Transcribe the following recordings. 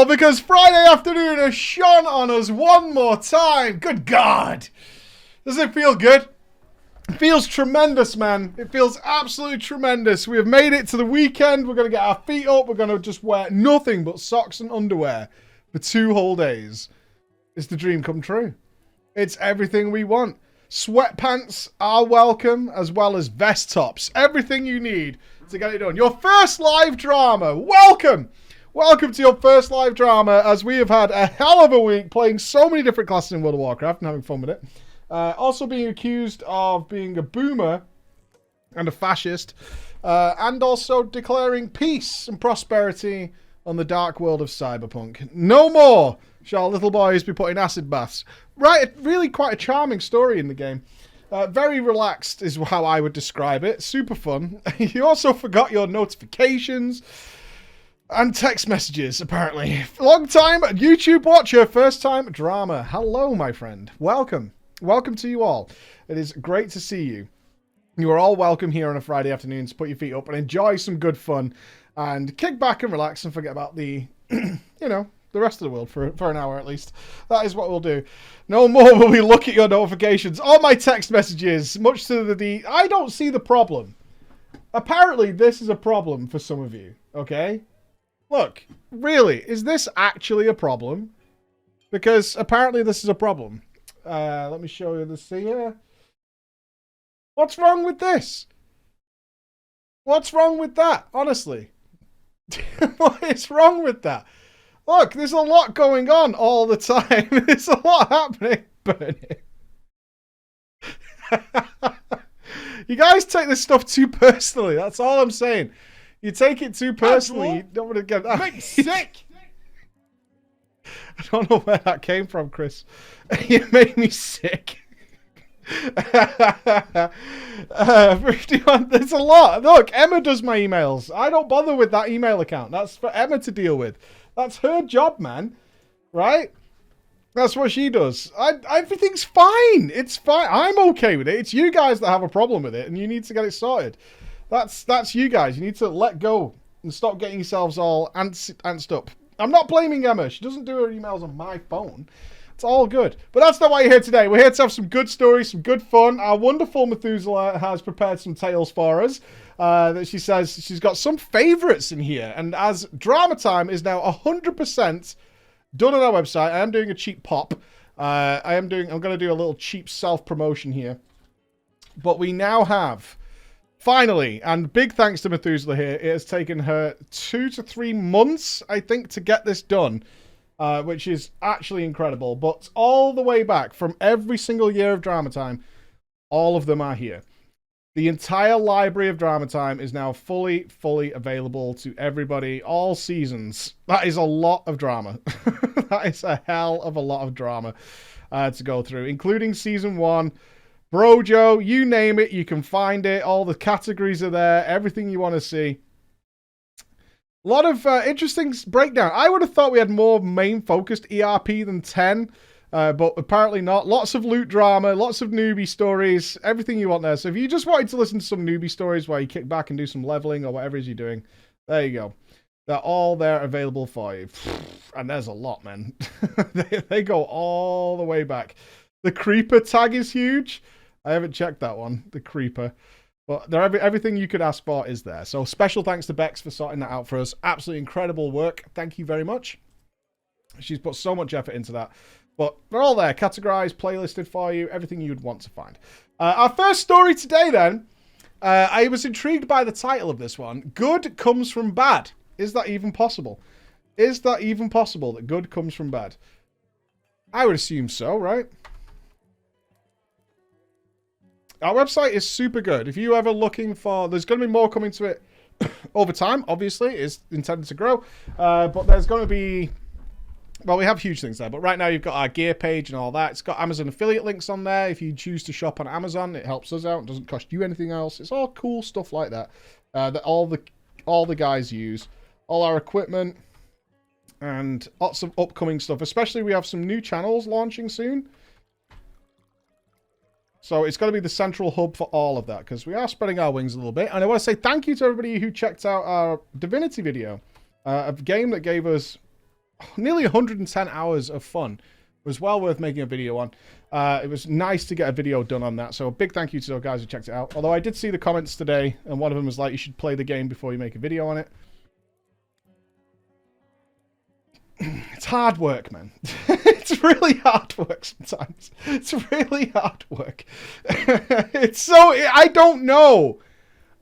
Well, because Friday afternoon has shone on us one more time. Good God. Does it feel good? It feels tremendous, man. It feels absolutely tremendous. We have made it to the weekend. We're going to get our feet up. We're going to just wear nothing but socks and underwear for 2 whole days. It's the dream come true. It's everything we want. Sweatpants are welcome, as well as vest tops. Everything you need to get it done. Your first live drama. Welcome. Welcome to your first live drama, as we have had a hell of a week playing so many different classes in World of Warcraft and having fun with it. Also being accused of being a boomer and a fascist, and also declaring peace and prosperity on the dark world of cyberpunk. No more shall little boys be put in acid baths. Right, really quite a charming story in the game. Very relaxed is how I would describe it. Super fun. You also forgot your notifications and text messages, apparently. Long time YouTube watcher, first time drama. Hello, my friend. Welcome. Welcome to you all. It is great to see you. You are all welcome here on a Friday afternoon to put your feet up and enjoy some good fun and kick back and relax and forget about the, you know, the rest of the world for an hour at least. That is what we'll do. No more will we look at your notifications. All my text messages, much to the... I don't see the problem. Apparently, this is a problem for some of you, okay? Look, really, is this actually a problem? Because apparently this is a problem. Let me show you this here. What's wrong with this? What's wrong with that? Honestly. What is wrong with that? Look, there's a lot going on all the time. There's a lot happening. Bernie. You guys take this stuff too personally. That's all I'm saying. You take it too personally. You don't want to get... Make me sick! I don't know where that came from, Chris. You made me sick. 51, there's a lot. Look, Emma does my emails. I don't bother with that email account. That's for Emma to deal with. That's her job, man. Right? That's what she does. Everything's fine. It's fine. I'm okay with it. It's you guys that have a problem with it, and you need to get it sorted. That's you guys. You need to let go and stop getting yourselves all antsed up. I'm not blaming Emma. She doesn't do her emails on my phone. It's all good. But that's not why you're here today. We're here to have some good stories, some good fun. Our wonderful Methuselah has prepared some tales for us. That she says she's got some favourites in here. And as Drama Time is now 100% done on our website, I am doing a cheap pop. I'm going to do a little cheap self-promotion here. But we now have... Finally, and big thanks to Methuselah here, it has taken her 2 to 3 months, I think, to get this done, which is actually incredible. But all the way back from every single year of Drama Time, all of them are here. The entire library of Drama Time is now fully available to everybody, all seasons. That is a lot of drama. That is a hell of a lot of drama to go through, including Season 1. Brojo, you name it, you can find it. All the categories are there. Everything you want to see. A lot of interesting breakdown. I would have thought we had more main-focused ERP than 10, but apparently not. Lots of loot drama, lots of newbie stories, everything you want there. So if you just wanted to listen to some newbie stories while you kick back and do some leveling or whatever it is you're doing, there you go. They're all there available for you. And there's a lot, man. they go all the way back. The Creeper tag is huge. I haven't checked that one, the Creeper. But everything you could ask for is there. So special thanks to Bex for sorting that out for us. Absolutely incredible work. Thank you very much. She's put so much effort into that. But they're all there, categorized, playlisted for you, everything you'd want to find. Our first story today then, I was intrigued by the title of this one. Good comes from bad. Is that even possible? Is that even possible that good comes from bad? I would assume so, right? Our website is super good. If you're ever looking for... There's going to be more coming to it over time, obviously. It's intended to grow. But there's going to be... Well, we have huge things there. But right now, you've got our gear page and all that. It's got Amazon affiliate links on there. If you choose to shop on Amazon, it helps us out. It doesn't cost you anything else. It's all cool stuff like that. That all the guys use. All our equipment. And lots of upcoming stuff. Especially, we have some new channels launching soon. So it's got to be the central hub for all of that, because we are spreading our wings a little bit. And I want to say thank you to everybody who checked out our Divinity video, a game that gave us nearly 110 hours of fun. It was well worth making a video on. It was nice to get a video done on that. So a big thank you to those guys who checked it out. Although I did see the comments today, and one of them was like, you should play the game before you make a video on it. It's hard work, man. It's really hard work sometimes. It's really hard work. It's so... I don't know.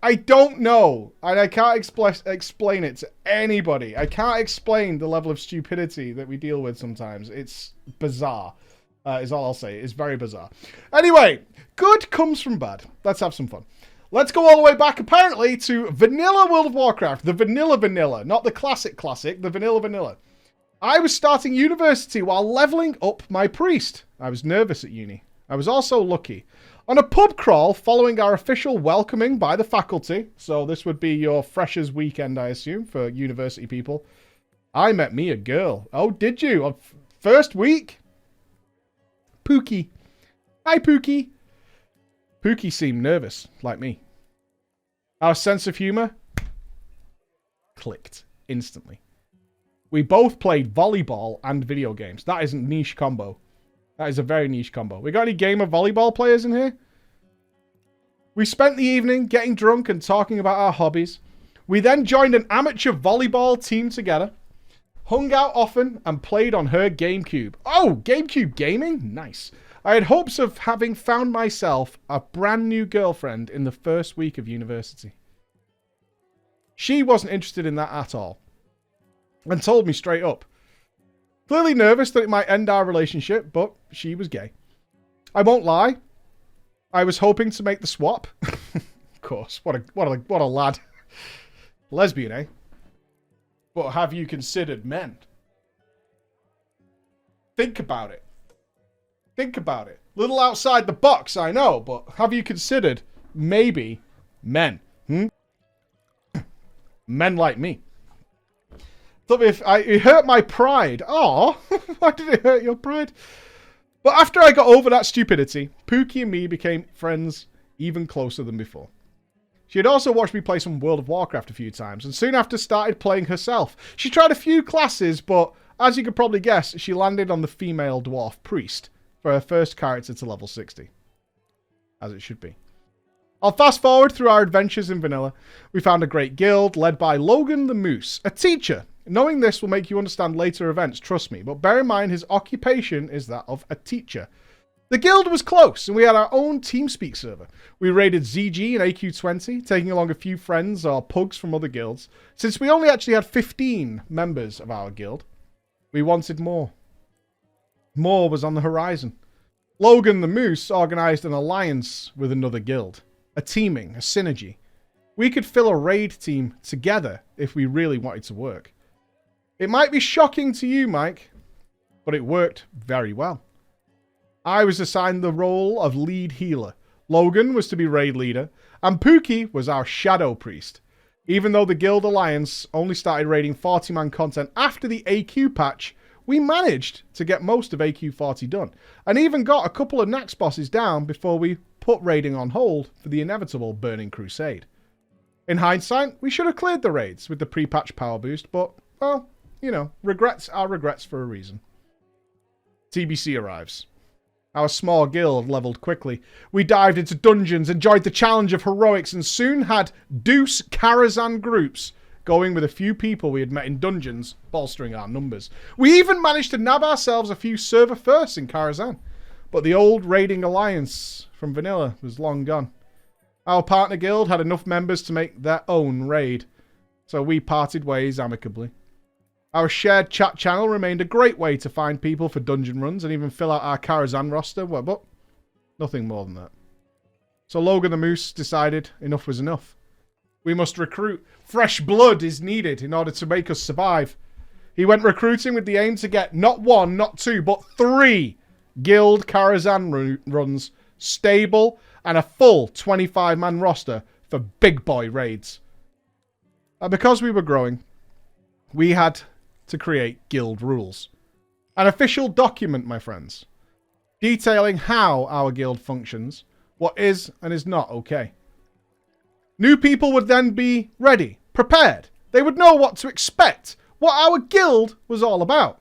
I don't know. And I can't explain it to anybody. I can't explain the level of stupidity that we deal with sometimes. It's bizarre, is all I'll say. It's very bizarre. Anyway, good comes from bad. Let's have some fun. Let's go all the way back, apparently, to vanilla World of Warcraft. The vanilla. Not the classic, the vanilla. I was starting university while leveling up my priest. I was nervous at uni. I was also lucky. On a pub crawl following our official welcoming by the faculty, so this would be your freshers weekend, I assume, for university people, I met me a girl. Oh, did you? On first week? Pookie. Hi, Pookie. Pookie seemed nervous, like me. Our sense of humor clicked instantly. We both played volleyball and video games. That is a niche combo. That is a very niche combo. We got any game of volleyball players in here? We spent the evening getting drunk and talking about our hobbies. We then joined an amateur volleyball team together, hung out often, and played on her GameCube. Oh, GameCube gaming? Nice. I had hopes of having found myself a brand new girlfriend in the first week of university. She wasn't interested in that at all, and told me straight up. Clearly nervous that it might end our relationship, but she was gay. I won't lie. I was hoping to make the swap. Of course, what a lad. Lesbian, eh? But have you considered men? Think about it. Think about it. Little outside the box, I know, but have you considered maybe men? Men like me. It hurt my pride. Oh, why did it hurt your pride? But after I got over that stupidity, Pookie and me became friends even closer than before. She had also watched me play some World of Warcraft a few times, and soon after started playing herself. She tried a few classes, but as you could probably guess, she landed on the female dwarf priest for her first character to level 60. As it should be. I'll fast forward through our adventures in vanilla. We found a great guild led by Logan the Moose, a teacher. Knowing this will make you understand later events, trust me, but bear in mind his occupation is that of a teacher. The guild was close, and we had our own TeamSpeak server. We raided ZG and AQ20, taking along a few friends or pugs from other guilds. Since we only actually had 15 members of our guild, we wanted more. More was on the horizon. Logan the Moose organised an alliance with another guild. A teaming, a synergy. We could fill a raid team together if we really wanted to work. It might be shocking to you, Mike, but it worked very well. I was assigned the role of lead healer. Logan was to be raid leader, and Pookie was our shadow priest. Even though the guild alliance only started raiding 40-man content after the AQ patch, we managed to get most of AQ40 done, and even got a couple of Nax bosses down before we put raiding on hold for the inevitable Burning Crusade. In hindsight, we should have cleared the raids with the pre-patch power boost, but, well, you know, regrets are regrets for a reason. TBC arrives. Our small guild leveled quickly. We dived into dungeons, enjoyed the challenge of heroics, and soon had Deuce Karazhan groups going with a few people we had met in dungeons, bolstering our numbers. We even managed to nab ourselves a few server firsts in Karazhan, but the old raiding alliance from vanilla was long gone. Our partner guild had enough members to make their own raid, so we parted ways amicably. Our shared chat channel remained a great way to find people for dungeon runs and even fill out our Karazhan roster, but nothing more than that. So Logan the Moose decided enough was enough. We must recruit. Fresh blood is needed in order to make us survive. He went recruiting with the aim to get not one, not two, but 3 guild Karazhan runs, stable, and a full 25-man roster for big boy raids. And because we were growing, we had to create guild rules. An official document, my friends, detailing how our guild functions, what is and is not okay. New people would then be ready, prepared. They would know what to expect, what our guild was all about.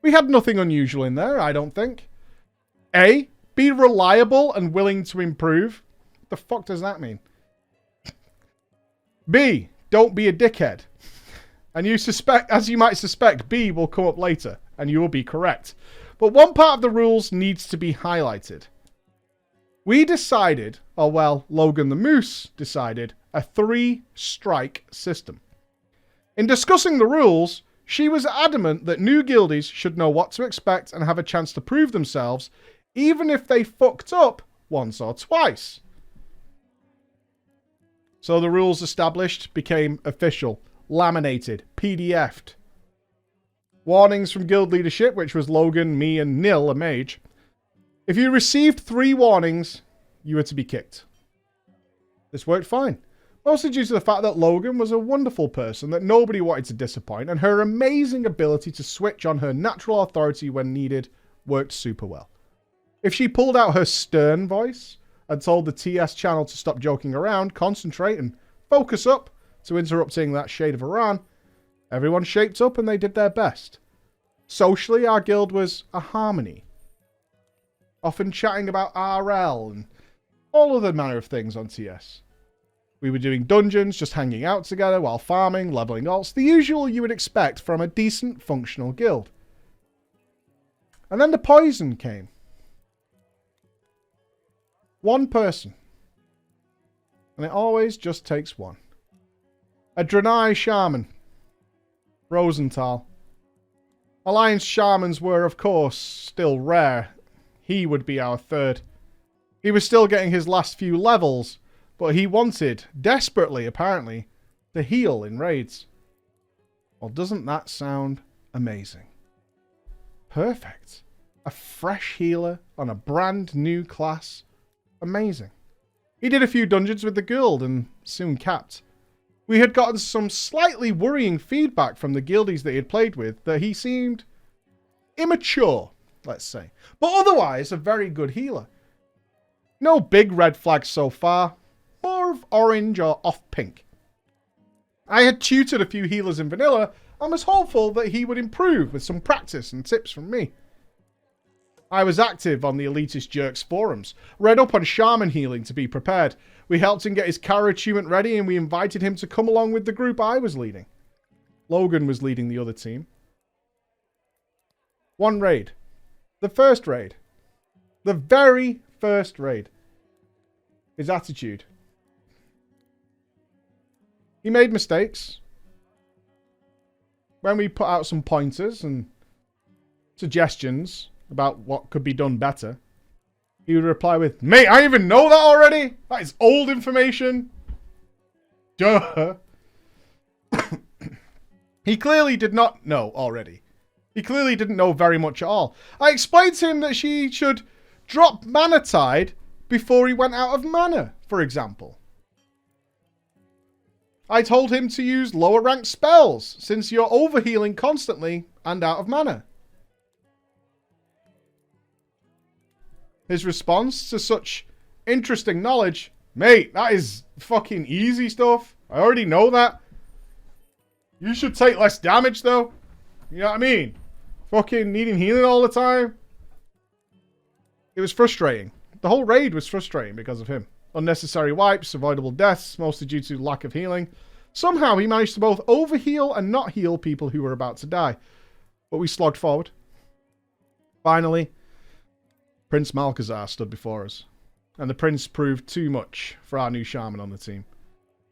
We had nothing unusual in there, I don't think. A, be reliable and willing to improve. What the fuck does that mean? B, don't be a dickhead. And as you might suspect, B will come up later, and you will be correct. But one part of the rules needs to be highlighted. We decided, or well, Logan the Moose decided, a 3-strike system. In discussing the rules, she was adamant that new guildies should know what to expect and have a chance to prove themselves, even if they fucked up once or twice. So the rules established became official, laminated, PDF'd. Warnings from guild leadership, which was Logan, me, and Nil, a mage. If you received 3 warnings, you were to be kicked. This worked fine. Mostly due to the fact that Logan was a wonderful person that nobody wanted to disappoint, and her amazing ability to switch on her natural authority when needed worked super well. If she pulled out her stern voice and told the TS channel to stop joking around, concentrate, and focus up to interrupting that shade of Iran, everyone shaped up and they did their best. Socially, our guild was a harmony. Often chatting about RL and all other manner of things on TS. We were doing dungeons, just hanging out together while farming, leveling alts, the usual you would expect from a decent, functional guild. And then the poison came. One person. And it always just takes one. A Draenei shaman. Rosenthal. Alliance shamans were, of course, still rare. He would be our 3rd. He was still getting his last few levels, but he wanted, desperately apparently, to heal in raids. Well, doesn't that sound amazing? Perfect. A fresh healer on a brand new class. Amazing. He did a few dungeons with the guild and soon capped. We had gotten some slightly worrying feedback from the guildies that he had played with that he seemed immature, let's say. But otherwise, a very good healer. No big red flags so far. More of orange or off-pink. I had tutored a few healers in vanilla and was hopeful that he would improve with some practice and tips from me. I was active on the Elitist Jerks forums, read up on shaman healing to be prepared. We helped him get his Kara attunement ready and we invited him to come along with the group I was leading. Logan was leading the other team. One raid. The first raid. The very first raid. His attitude. He made mistakes. When we put out some pointers and suggestions about what could be done better, he would reply with, "Mate, I even know that already. That is old information." Duh. He clearly did not know already. He clearly didn't know very much at all. I explained to him that she should drop Mana Tide before he went out of mana, for example. I told him to use lower ranked spells, since you're overhealing constantly and out of mana. His response to such interesting knowledge, "Mate, that is fucking easy stuff. I already know that. You should take less damage though. You know what I mean? Fucking needing healing all the time." It was frustrating. The whole raid was frustrating because of him. Unnecessary wipes, avoidable deaths, mostly due to lack of healing. Somehow he managed to both overheal and not heal people who were about to die. But we slogged forward. Finally, Prince Malchazar stood before us. And the prince proved too much for our new shaman on the team.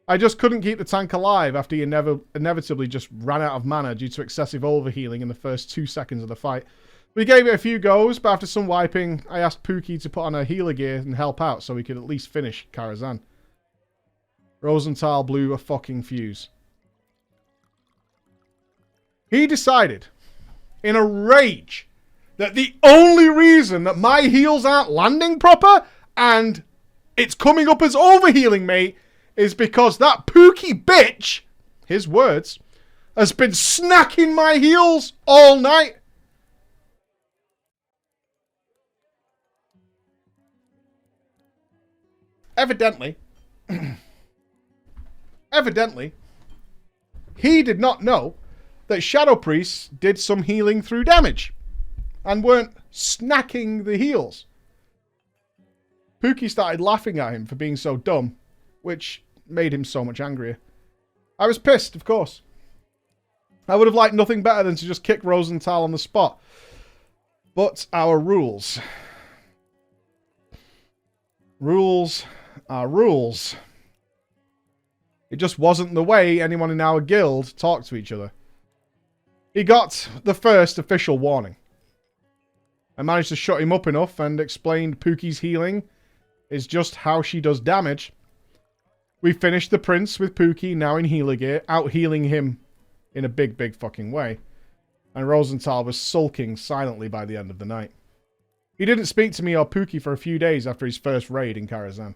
I just couldn't keep the tank alive after he inevitably just ran out of mana due to excessive overhealing in the first 2 seconds of the fight. We gave it a few goes, but after some wiping, I asked Pookie to put on her healer gear and help out so we could at least finish Karazhan. Rosenthal blew a fucking fuse. He decided, in a rage, that the only reason that my heals aren't landing proper and it's coming up as overhealing, mate, is because that Pookie bitch, his words, has been snacking my heals all night. Evidently, He did not know that Shadow Priests did some healing through damage and weren't snacking the heals. Pookie started laughing at him for being so dumb, which made him so much angrier. I was pissed, of course. I would have liked nothing better than to just kick Rosenthal on the spot. But our rules. Rules are rules. It just wasn't the way anyone in our guild talked to each other. He got the first official warning. I managed to shut him up enough and explained Pookie's healing is just how she does damage. We finished the prince with Pookie, now in healer gear, out-healing him in a big, big fucking way. And Rosenthal was sulking silently by the end of the night. He didn't speak to me or Pookie for a few days after his first raid in Karazhan.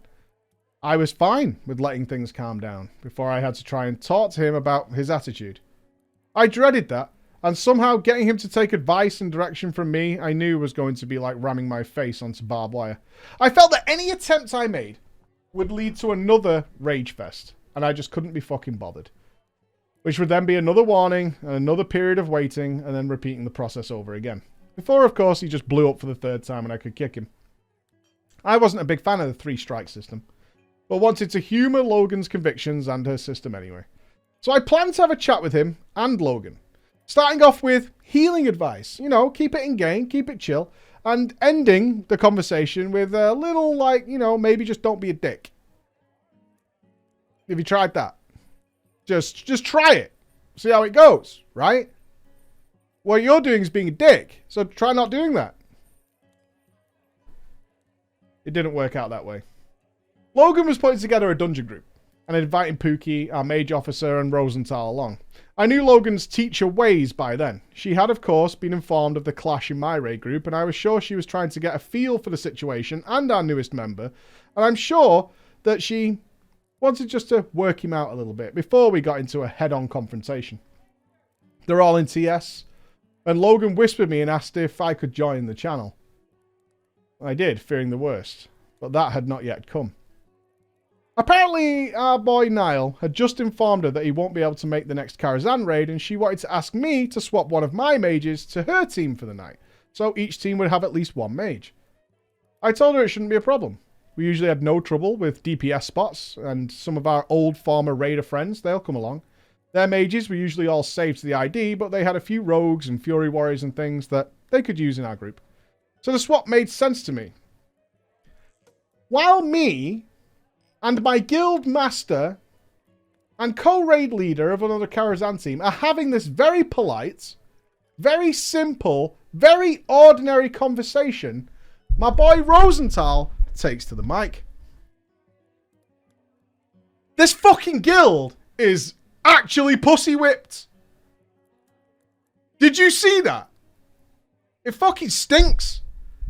I was fine with letting things calm down before I had to try and talk to him about his attitude. I dreaded that, and somehow getting him to take advice and direction from me I knew was going to be like ramming my face onto barbed wire. I felt that any attempt I made would lead to another rage fest, and I just couldn't be fucking bothered. Which would then be another warning, and another period of waiting, and then repeating the process over again. Before, of course, he just blew up for the third time and I could kick him. I wasn't a big fan of the 3-strike system, but wanted to humour Logan's convictions and her system anyway. So I planned to have a chat with him and Logan. Starting off with healing advice. You know, keep it in game, keep it chill. And ending the conversation with a little, like, you know, maybe just don't be a dick. Have you tried that? Just try it. See how it goes, right? What you're doing is being a dick. So try not doing that. It didn't work out that way. Logan was putting together a dungeon group and inviting Pookie, our mage officer, and Rosenthal along. I knew Logan's teacher ways by then. She had, of course, been informed of the clash in my raid group, and I was sure she was trying to get a feel for the situation and our newest member, and I'm sure that she wanted just to work him out a little bit before we got into a head-on confrontation. They're all in TS, and Logan whispered me and asked if I could join the channel. I did, fearing the worst, but that had not yet come. Apparently, our boy Niall had just informed her that he won't be able to make the next Karazhan raid, and she wanted to ask me to swap one of my mages to her team for the night, so each team would have at least one mage. I told her it shouldn't be a problem. We usually had no trouble with DPS spots, and some of our old former raider friends, they'll come along. Their mages were usually all saved to the ID, but they had a few rogues and fury warriors and things that they could use in our group. So the swap made sense to me. While me and my guild master and co-raid leader of another Karazhan team are having this very polite, very simple, very ordinary conversation, my boy Rosenthal takes to the mic. This fucking guild is actually pussy whipped. Did you see that? It fucking stinks.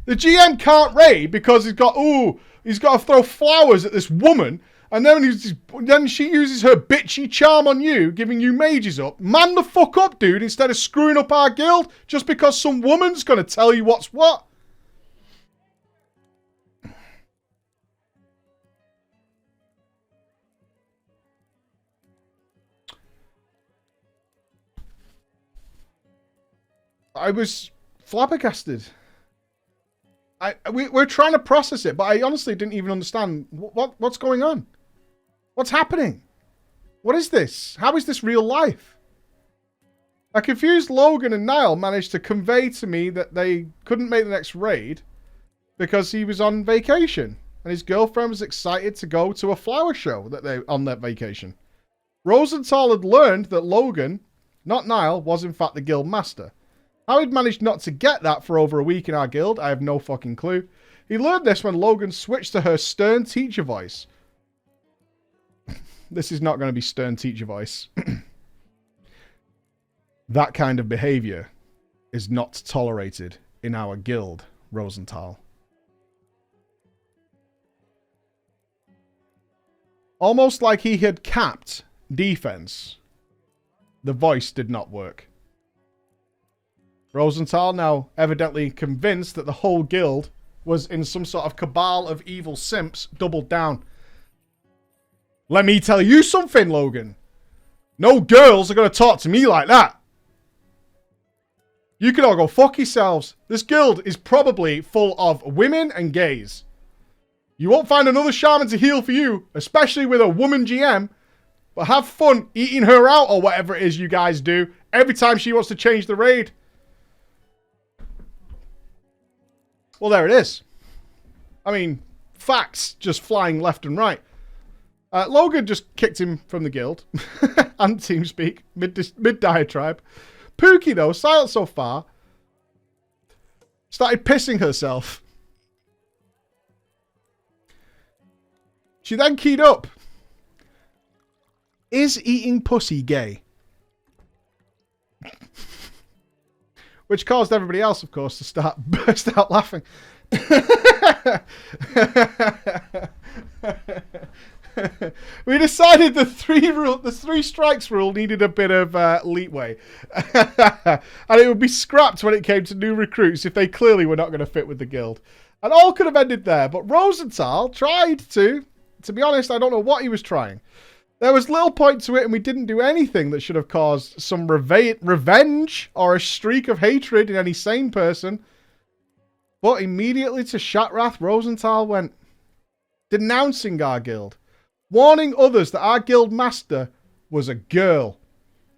The GM can't raid because he's got to throw flowers at this woman, and then she uses her bitchy charm on you, giving you mages up. Man the fuck up, dude, instead of screwing up our guild just because some woman's going to tell you what's what. I was flabbergasted. We're trying to process it, but I honestly didn't even understand what's going on. What's happening? What is this? How is this real life? A confused Logan and Niall managed to convey to me that they couldn't make the next raid because he was on vacation and his girlfriend was excited to go to a flower show on that vacation. Rosenthal had learned that Logan, not Niall, was in fact the guild master. How he'd managed not to get that for over a week in our guild, I have no fucking clue. He learned this when Logan switched to her stern teacher voice. This is not going to be stern teacher voice. That kind of behavior is not tolerated in our guild, Rosenthal. Almost like he had capped defense, the voice did not work. Rosenthal, now evidently convinced that the whole guild was in some sort of cabal of evil simps, doubled down. Let me tell you something, Logan. No girls are going to talk to me like that. You can all go fuck yourselves. This guild is probably full of women and gays. You won't find another shaman to heal for you, especially with a woman GM. But have fun eating her out or whatever it is you guys do every time she wants to change the raid. Well, there it is. I mean, facts just flying left and right. Logan just kicked him from the guild. And TeamSpeak, mid-diatribe. Pookie, though, silent so far, started pissing herself. She then keyed up. Is eating pussy gay? Which caused everybody else, of course, to burst out laughing. We decided the three strikes rule needed a bit of leeway. And it would be scrapped when it came to new recruits if they clearly were not going to fit with the guild. And all could have ended there, but Rosenthal tried to be honest, I don't know what he was trying. There was little point to it, and we didn't do anything that should have caused some revenge or a streak of hatred in any sane person. But immediately to Shatrath, Rosenthal went, denouncing our guild, warning others that our guild master was a girl,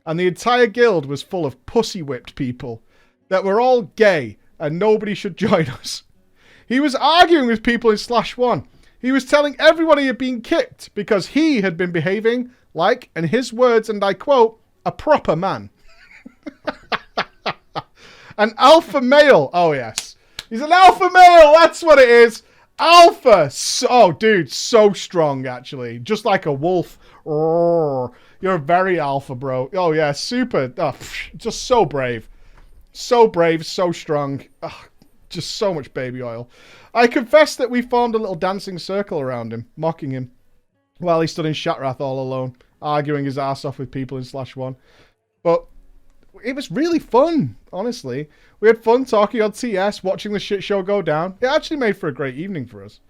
and the entire guild was full of pussy-whipped people, that were all gay, and nobody should join us. He was arguing with people in /1. He was telling everyone he had been kicked because he had been behaving like, in his words, and I quote, a proper man. An alpha male. Oh, yes. He's an alpha male. That's what it is. Alpha. Oh, dude. So strong, actually. Just like a wolf. Roar. You're very alpha, bro. Oh, yeah. Super. Oh, just so brave. So brave. So strong. Oh, just so much baby oil. I confess that we formed a little dancing circle around him, mocking him, while he stood in Shatrath all alone, arguing his ass off with people in /1. But it was really fun, honestly. We had fun talking on TS, watching the shit show go down. It actually made for a great evening for us.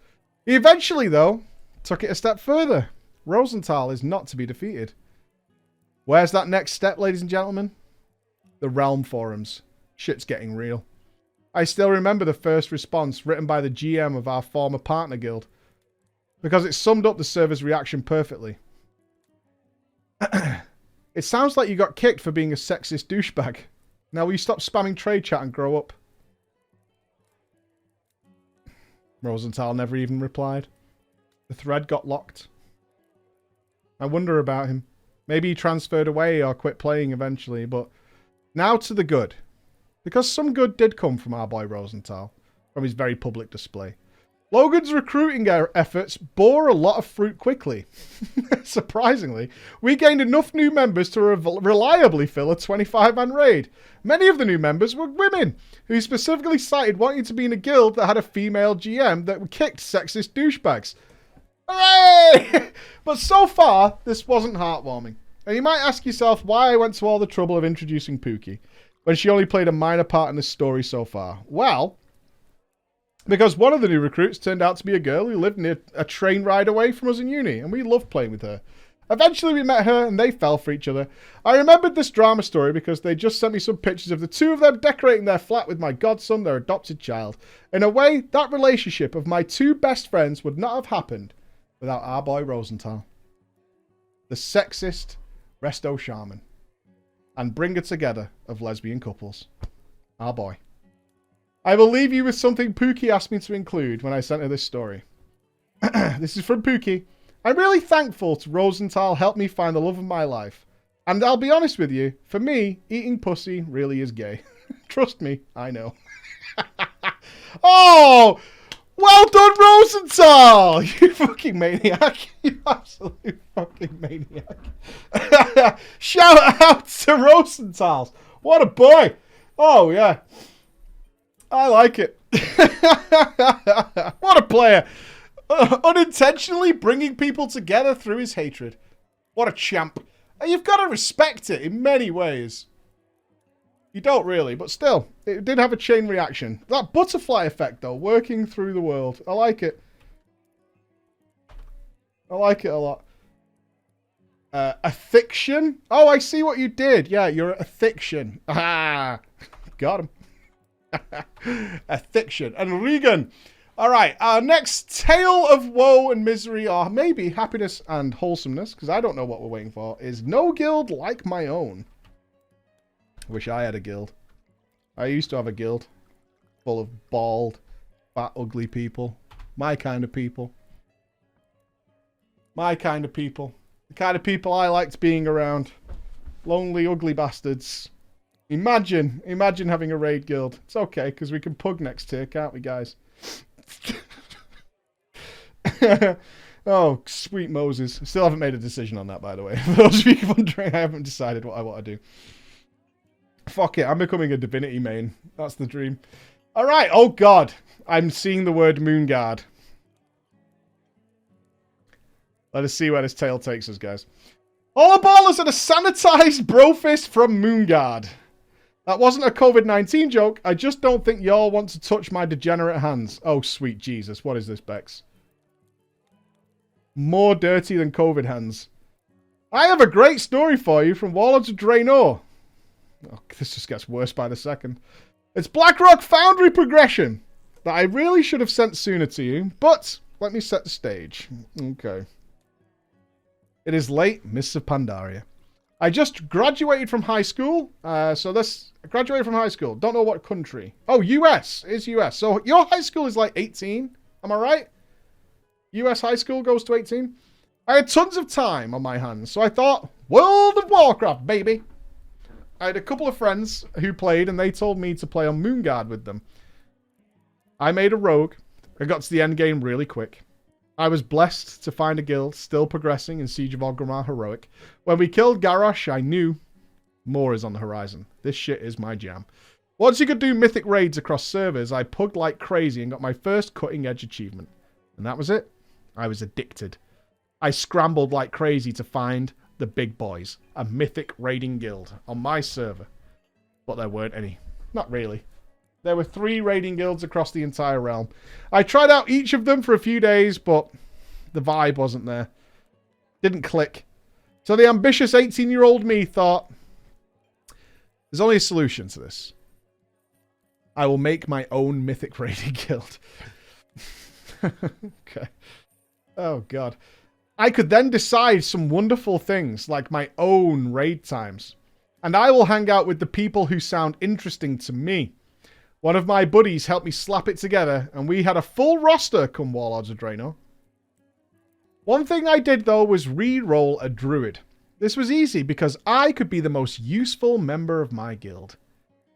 He eventually, though, took it a step further. Rosenthal is not to be defeated. Where's that next step, ladies and gentlemen? The Realm forums. Shit's getting real. I still remember the first response written by the GM of our former partner guild, because it summed up the server's reaction perfectly. It sounds like you got kicked for being a sexist douchebag. Now will you stop spamming trade chat and grow up? Rosenthal never even replied. The thread got locked. I wonder about him. Maybe he transferred away or quit playing eventually, but now to the good. Because some good did come from our boy Rosenthal, from his very public display. Logan's recruiting efforts bore a lot of fruit quickly. Surprisingly, we gained enough new members to reliably fill a 25-man raid. Many of the new members were women, who specifically cited wanting to be in a guild that had a female GM that kicked sexist douchebags. Hooray! But so far, this wasn't heartwarming. And you might ask yourself why I went to all the trouble of introducing Pookie, when she only played a minor part in this story so far. Well, because one of the new recruits turned out to be a girl who lived near a train ride away from us in uni, and we loved playing with her. Eventually we met her, and they fell for each other. I remembered this drama story because they just sent me some pictures of the two of them decorating their flat with my godson, their adopted child. In a way, that relationship of my two best friends would not have happened without our boy Rosenthal. The sexist resto shaman. And bringer together of lesbian couples. Our boy. I will leave you with something Pookie asked me to include when I sent her this story. This is from Pookie. I'm really thankful to Rosenthal help me find the love of my life. And I'll be honest with you, for me, eating pussy really is gay. Trust me, I know. Oh! Well done, Rosenthal! You fucking maniac. You absolute fucking maniac. Shout out to Rosenthal. What a boy. Oh, yeah. I like it. What a player. Unintentionally bringing people together through his hatred. What a champ. And you've got to respect it in many ways. You don't really, but still, it did have a chain reaction. That butterfly effect, though, working through the world. I like it. I like it a lot. A fiction? Oh, I see what you did. Yeah, you're a fiction. Ah, got him. A fiction. And Regan. All right, our next tale of woe and misery, or maybe happiness and wholesomeness, because I don't know what we're waiting for, is no guild like my own. Wish I had a guild. I used to have a guild full of bald, fat, ugly people. My kind of people. My kind of people. The kind of people I liked being around. Lonely, ugly bastards. Imagine having a raid guild. It's okay, because we can pug next tier, can't we, guys? Oh, sweet Moses. Still haven't made a decision on that, by the way. For those of you wondering, I haven't decided what I want to do. Fuck it, I'm becoming a divinity main. That's the dream. Alright, oh god. I'm seeing the word Moonguard. Let us see where this tale takes us, guys. All the ballers and a sanitized brofist from Moonguard. That wasn't a COVID-19 joke. I just don't think y'all want to touch my degenerate hands. Oh, sweet Jesus. What is this, Bex? More dirty than COVID hands. I have a great story for you from Warlords of Draenor. Oh, this just gets worse by the second. It's Blackrock Foundry progression that I really should have sent sooner to you, but let me set the stage. Okay. It is late, Mists of Pandaria. I just graduated from high school. Graduated from high school. Don't know what country. Oh, US. It is US. So your high school is like 18. Am I right? US high school goes to 18. I had tons of time on my hands. So I thought, World of Warcraft, baby. I had a couple of friends who played and they told me to play on Moonguard with them. I made a rogue. I got to the end game really quick. I was blessed to find a guild still progressing in Siege of Orgrimmar Heroic. When we killed Garrosh, I knew more is on the horizon. This shit is my jam. Once you could do mythic raids across servers, I pugged like crazy and got my first cutting edge achievement. And that was it. I was addicted. I scrambled like crazy to find the big boys, a mythic raiding guild on my server. But there weren't any. Not really. There were 3 raiding guilds across the entire realm. I tried out each of them for a few days, but the vibe wasn't there. Didn't click. So the ambitious 18-year-old me thought, there's only a solution to this. I will make my own mythic raiding guild. Okay. Oh, God. I could then decide some wonderful things, like my own raid times. And I will hang out with the people who sound interesting to me. One of my buddies helped me slap it together, and we had a full roster come Warlords of Draenor. One thing I did, though, was re-roll a druid. This was easy because I could be the most useful member of my guild.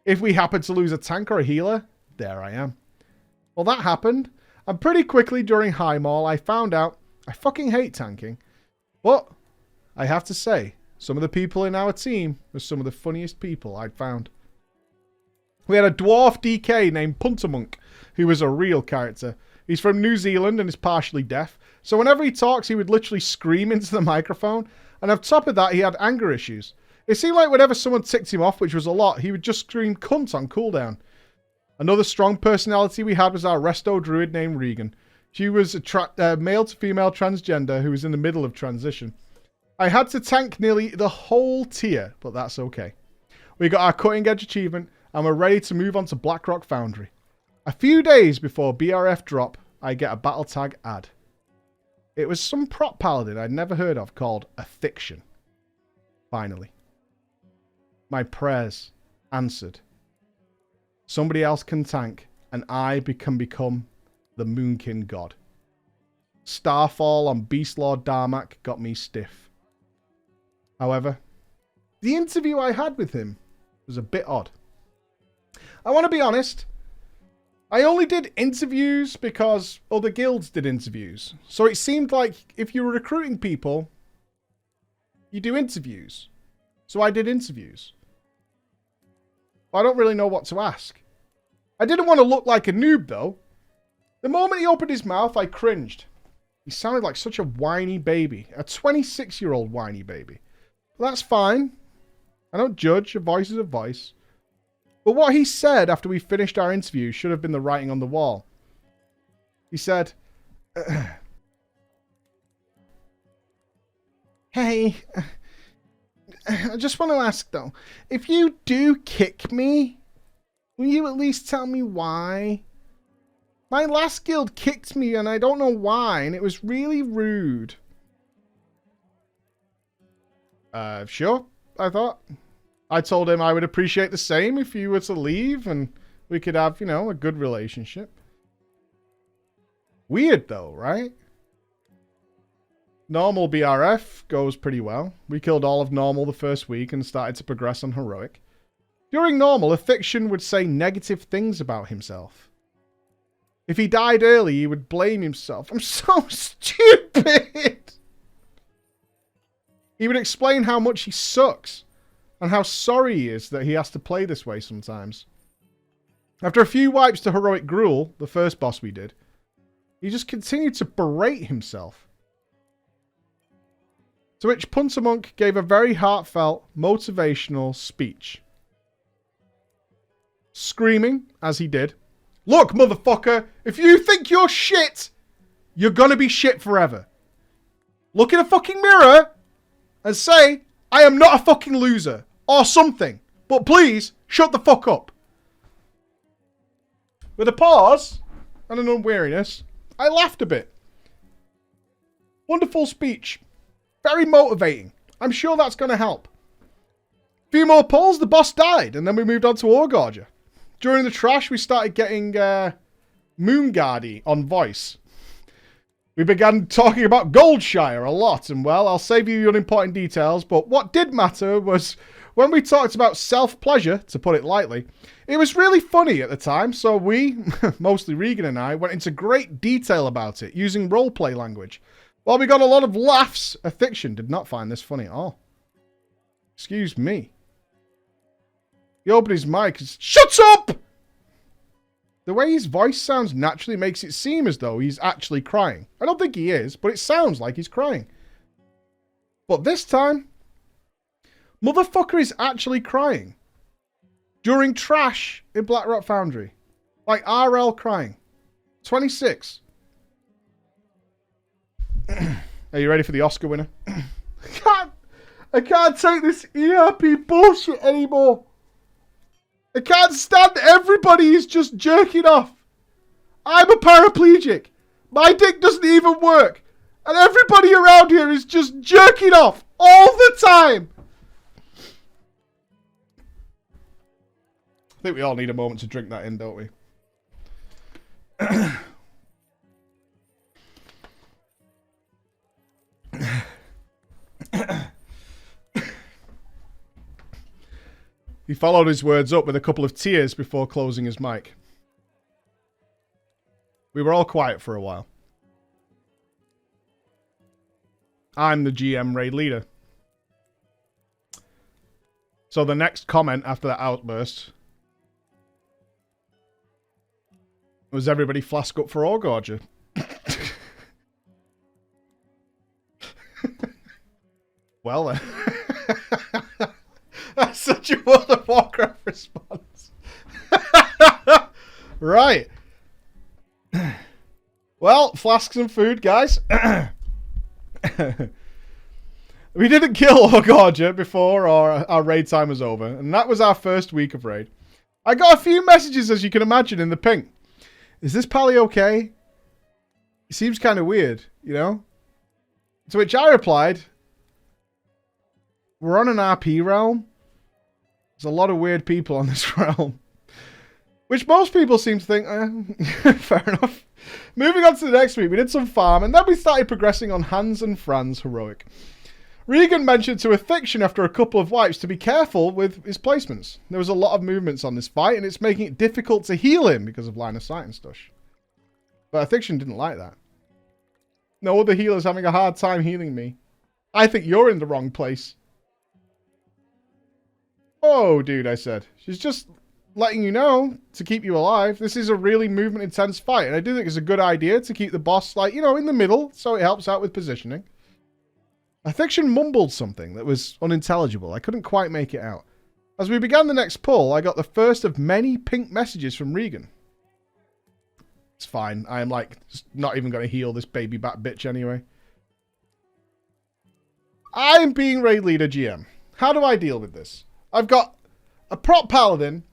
If we happened to lose a tank or a healer, there I am. Well, that happened, and pretty quickly during High Maul, I found out I fucking hate tanking. But I have to say, some of the people in our team were some of the funniest people I'd found. We had a dwarf DK named Puntermonk, who was a real character. He's from New Zealand and is partially deaf, so whenever he talks, he would literally scream into the microphone, and on top of that, he had anger issues. It seemed like whenever someone ticked him off, which was a lot, he would just scream cunt on cooldown. Another strong personality we had was our resto druid named Regan. She was a male to female transgender who was in the middle of transition. I had to tank nearly the whole tier, but that's okay. We got our cutting edge achievement, and we're ready to move on to Blackrock Foundry. A few days before BRF drop, I get a battle tag ad. It was some prop paladin I'd never heard of called a Fiction. Finally. My prayers answered. Somebody else can tank, and I can become the Moonkin God. Starfall on Beastlord Darmak got me stiff. However, the interview I had with him was a bit odd. I want to be honest, I only did interviews because other guilds did interviews. So it seemed like if you were recruiting people, you do interviews. So I did interviews. I don't really know what to ask. I didn't want to look like a noob though. The moment he opened his mouth, I cringed. He sounded like such a whiny baby. A 26-year-old whiny baby. Well, that's fine. I don't judge. A voice is a voice. But what he said after we finished our interview should have been the writing on the wall. He said, Hey, I just want to ask though, if you do kick me, will you at least tell me why? My last guild kicked me and I don't know why, and it was really rude. Sure, I thought. I told him I would appreciate the same if you were to leave and we could have, you know, a good relationship. Weird though, right? Normal BRF goes pretty well. We killed all of normal the first week and started to progress on heroic. During normal, a fiction would say negative things about himself. If he died early, he would blame himself. I'm so stupid! He would explain how much he sucks and how sorry he is that he has to play this way sometimes. After a few wipes to heroic Gruel, the first boss we did, he just continued to berate himself. To which Puntermonk gave a very heartfelt, motivational speech. Screaming, as he did, "Look, motherfucker, if you think you're shit, you're gonna be shit forever. Look in a fucking mirror and say, I am not a fucking loser, or something. But please, shut the fuck up." With a pause and an unweariness, I laughed a bit. Wonderful speech. Very motivating. I'm sure that's going to help. A few more pulls, the boss died, and then we moved on to Orgorger. During the trash, we started getting Moonguardy on voice. We began talking about Goldshire a lot, and well, I'll save you the unimportant details, but what did matter was when we talked about self-pleasure, to put it lightly, it was really funny at the time, so we, mostly Regan and I, went into great detail about it, using roleplay language. While we got a lot of laughs, a fiction did not find this funny at all. Excuse me. He opened his mic and said, "Shut up!" The way his voice sounds naturally makes it seem as though he's actually crying. I don't think he is, but it sounds like he's crying. But this time, motherfucker is actually crying. During trash in Blackrock Foundry. Like RL crying. 26. Are you ready for the Oscar winner? I can't take this ERP bullshit anymore. I can't stand everybody is just jerking off. I'm a paraplegic. My dick doesn't even work. And everybody around here is just jerking off all the time. I think we all need a moment to drink that in, don't we? He followed his words up with a couple of tears before closing his mic. We were all quiet for a while. I'm the GM raid leader. So the next comment after that outburst was everybody flask up for Orgorger. Well then. That's such a World of Warcraft response. Right. Well, flasks and food, guys. We didn't kill Orgorger before our raid time was over, and that was our first week of raid. I got a few messages, as you can imagine, in the ping. Is this Pally okay? It seems kind of weird, you know? To which I replied, we're on an RP realm. There's a lot of weird people on this realm. Which most people seem to think, fair enough. Moving on to the next week, we did some farm, and then we started progressing on Hans and Fran's heroic. Regan mentioned to a fiction after a couple of wipes to be careful with his placements. There was a lot of movements on this fight, and it's making it difficult to heal him because of line of sight and stuff. But a fiction didn't like that. No other healer's having a hard time healing me. I think you're in the wrong place. Oh, dude, I said. She's just letting you know to keep you alive. This is a really movement-intense fight, and I do think it's a good idea to keep the boss, like, you know, in the middle, so it helps out with positioning. A fiction mumbled something that was unintelligible. I couldn't quite make it out. As we began the next pull, I got the first of many pink messages from Regan. It's fine. I am, like, not even going to heal this baby bat bitch anyway. I'm being raid leader GM. How do I deal with this? I've got a prop paladin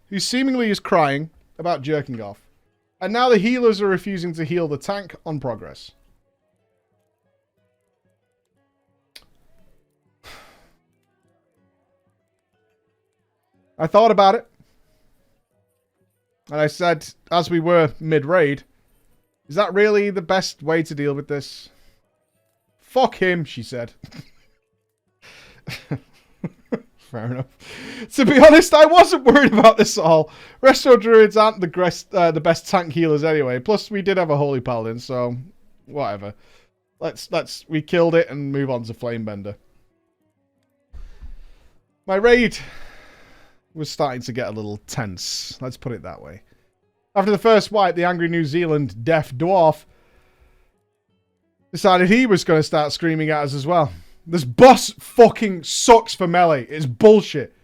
who seemingly is crying about jerking off. And now the healers are refusing to heal the tank on progress. I thought about it. And I said, as we were mid-raid, is that really the best way to deal with this? Fuck him, she said. Fair enough. To be honest, I wasn't worried about this at all. Resto Druids aren't the best tank healers anyway. Plus, we did have a Holy Paladin, so whatever. We killed it and move on to Flamebender. My raid was starting to get a little tense. Let's put it that way. After the first wipe, the angry New Zealand deaf dwarf decided he was going to start screaming at us as well. This boss fucking sucks for melee. It's bullshit.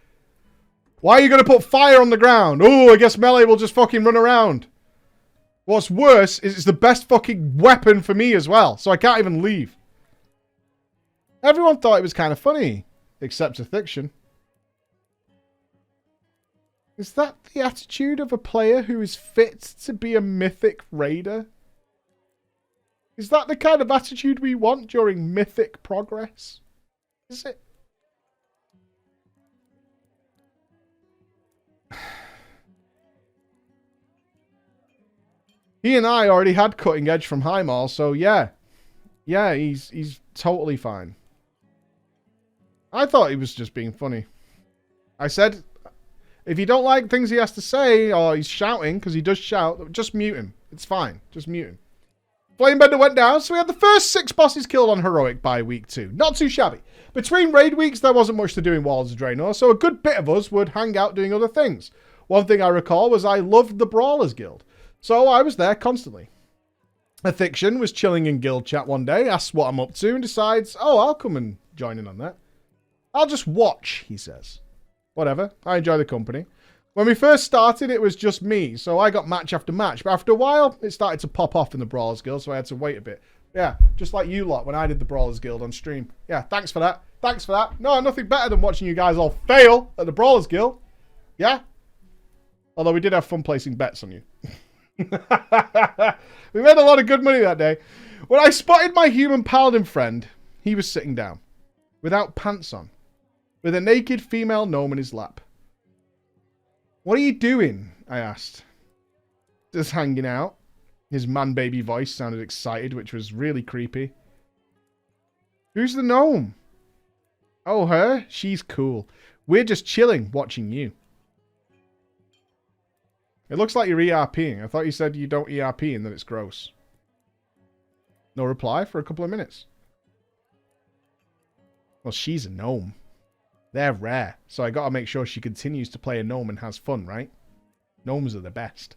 Why are you going to put fire on the ground? Oh, I guess melee will just fucking run around. What's worse is it's the best fucking weapon for me as well, so I can't even leave. Everyone thought it was kind of funny, except Fiction. Is that the attitude of a player who is fit to be a mythic raider? Is that the kind of attitude we want during mythic progress? Is it? He and I already had cutting edge from Highmall, so yeah. Yeah, he's totally fine. I thought he was just being funny. I said, if you don't like things he has to say, or he's shouting, because he does shout, just mute him. It's fine. Just mute him. Flamebender went down, so we had the first 6 bosses killed on Heroic by week 2. Not too shabby. Between raid weeks, there wasn't much to do in Walls of Draenor, so a good bit of us would hang out doing other things. One thing I recall was I loved the Brawlers Guild, so I was there constantly. Fiction was chilling in guild chat one day, asks what I'm up to, and decides, oh, I'll come and join in on that. I'll just watch, he says. Whatever, I enjoy the company. When we first started, it was just me, so I got match after match. But after a while, it started to pop off in the Brawlers Guild, so I had to wait a bit. Yeah, just like you lot when I did the Brawlers Guild on stream. Yeah, thanks for that. Thanks for that. No, nothing better than watching you guys all fail at the Brawlers Guild. Yeah? Although we did have fun placing bets on you. We made a lot of good money that day. When I spotted my human paladin friend, he was sitting down, without pants on, with a naked female gnome in his lap. What are you doing? I asked. Just hanging out. His man-baby voice sounded excited, which was really creepy. Who's the gnome? Oh, her? She's cool. We're just chilling, watching you. It looks like you're ERPing. I thought you said you don't ERP and that it's gross. No reply for a couple of minutes. Well, she's a gnome. They're rare, so I gotta make sure she continues to play a gnome and has fun, right? Gnomes are the best.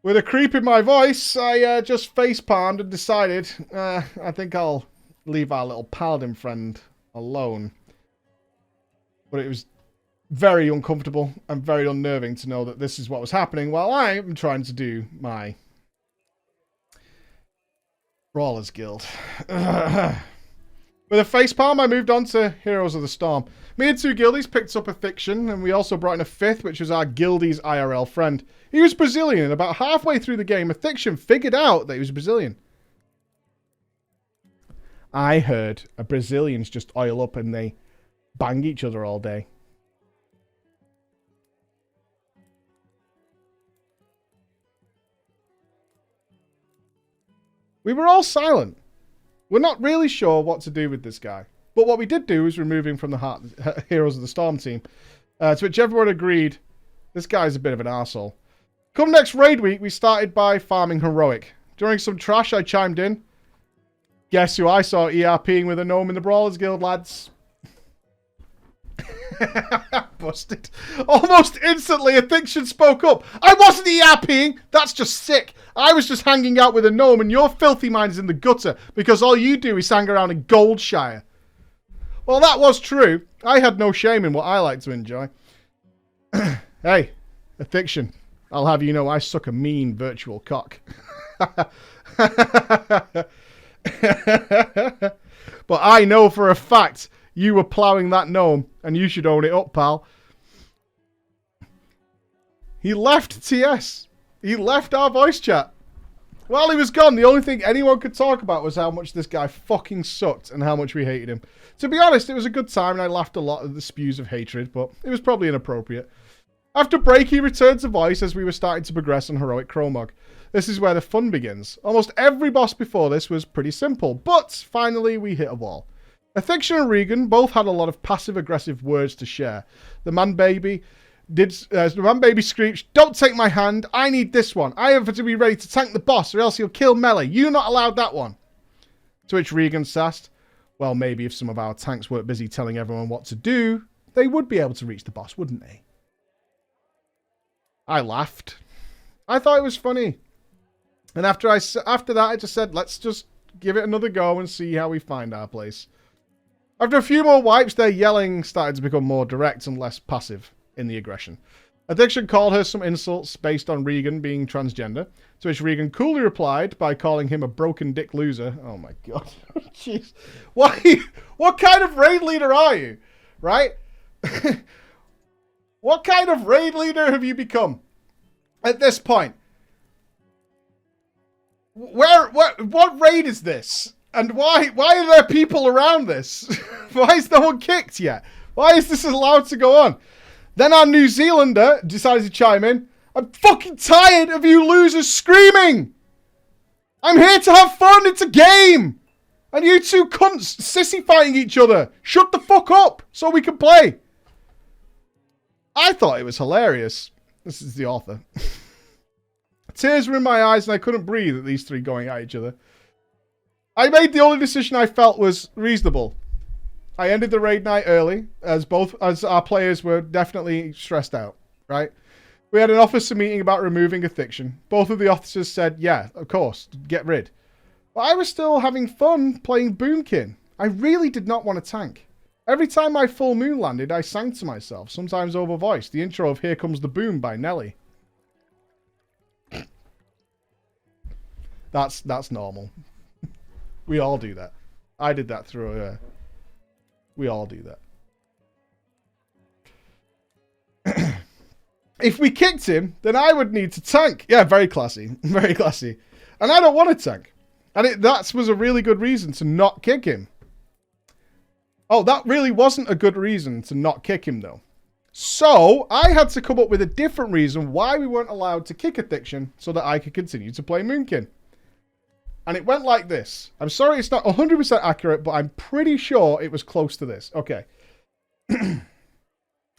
With a creep in my voice, I just facepalmed and decided, I think I'll leave our little paladin friend alone. But it was very uncomfortable and very unnerving to know that this is what was happening while I am trying to do my Brawlers Guild. With a facepalm, I moved on to Heroes of the Storm. Me and 2 guildies picked up a Fiction, and we also brought in a 5th, which was our guildie's IRL friend. He was Brazilian, and about halfway through the game, a Fiction figured out that he was Brazilian. I heard Brazilians just oil up and they bang each other all day. We were all silent. We're not really sure what to do with this guy. But what we did do was remove him from the Heroes of the Storm team. To which everyone agreed, this guy's a bit of an arsehole. Come next raid week, we started by farming Heroic. During some trash, I chimed in. Guess who I saw ERPing with a gnome in the Brawlers Guild, lads? Busted. Almost instantly, a Fiction spoke up. I wasn't ERPing. That's just sick. I was just hanging out with a gnome and your filthy mind's in the gutter because all you do is hang around in Goldshire. Well, that was true. I had no shame in what I like to enjoy. Hey, a Fiction. I'll have you know I suck a mean virtual cock. But I know for a fact you were ploughing that gnome, and you should own it up, pal. He left TS. He left our voice chat. While he was gone, the only thing anyone could talk about was how much this guy fucking sucked and how much we hated him. To be honest, it was a good time and I laughed a lot at the spews of hatred, but it was probably inappropriate. After break, he returned to voice as we were starting to progress on Heroic Chromog. This is where the fun begins. Almost every boss before this was pretty simple, but finally we hit a wall. Athiction and Regan both had a lot of passive-aggressive words to share. The man baby screeched, "Don't take my hand, I need this one. I have to be ready to tank the boss or else he'll kill Melee. You're not allowed that one." To which Regan sassed, "Well, maybe if some of our tanks weren't busy telling everyone what to do, they would be able to reach the boss, wouldn't they?" I laughed. I thought it was funny. And after that, I just said, let's just give it another go and see how we find our place. After a few more wipes, their yelling started to become more direct and less passive in the aggression. Addiction called her some insults based on Regan being transgender, to which Regan coolly replied by calling him a broken dick loser. Oh my god. Jeez. Why? What kind of raid leader are you? Right? What kind of raid leader have you become at this point? What raid is this? And why are there people around this? Why is no one kicked yet? Why is this allowed to go on? Then our New Zealander decided to chime in. "I'm fucking tired of you losers screaming. I'm here to have fun. It's a game. And you two cunts sissy fighting each other. Shut the fuck up so we can play." I thought it was hilarious. This is the author. Tears were in my eyes and I couldn't breathe at these three going at each other. I made the only decision I felt was reasonable. I ended the raid night early, as our players were definitely stressed out, right? We had an officer meeting about removing Athiction. Both of the officers said, yeah, of course, get rid. But I was still having fun playing Boomkin. I really did not want to tank. Every time my full moon landed, I sang to myself, sometimes over voice, the intro of Here Comes the Boom by Nelly. That's normal. We all do that. I did that through we all do that. If we kicked him, then I would need to tank. Yeah, very classy. Very classy. And I don't want to tank. And that was a really good reason to not kick him. Oh, that really wasn't a good reason to not kick him, though. So, I had to come up with a different reason why we weren't allowed to kick Addiction so that I could continue to play Moonkin. And it went like this. I'm sorry it's not 100% accurate, but I'm pretty sure it was close to this. Okay.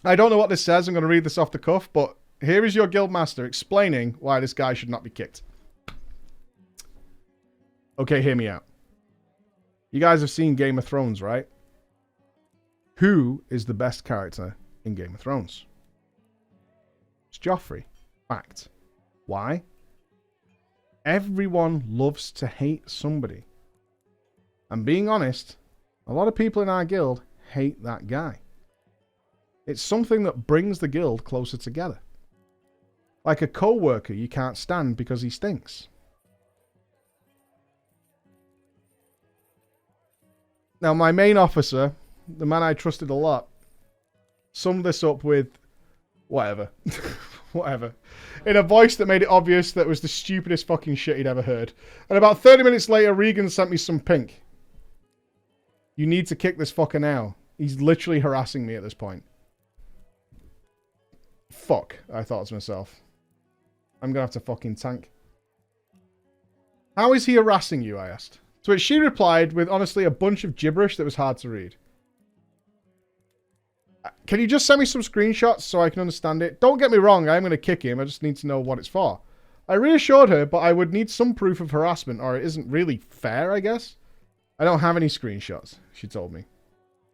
I don't know what this says. I'm going to read this off the cuff, but here is your guildmaster explaining why this guy should not be kicked. Okay, hear me out. You guys have seen Game of Thrones, right? Who is the best character in Game of Thrones? It's Joffrey. Fact. Why? Everyone loves to hate somebody. And being honest, a lot of people in our guild hate that guy. It's something that brings the guild closer together. Like a co-worker you can't stand because he stinks. Now, my main officer, the man I trusted a lot, summed this up with whatever. Whatever. In a voice that made it obvious that was the stupidest fucking shit he'd ever heard. And about 30 minutes later, Regan sent me some pink. You need to kick this fucker now. He's literally harassing me at this point. Fuck, I thought to myself. I'm gonna have to fucking tank. How is he harassing you, I asked. To which she replied with, honestly, a bunch of gibberish that was hard to read. Can you just send me some screenshots so I can understand it? Don't get me wrong, I am going to kick him. I just need to know what it's for. I reassured her, but I would need some proof of harassment or it isn't really fair, I guess. I don't have any screenshots, she told me.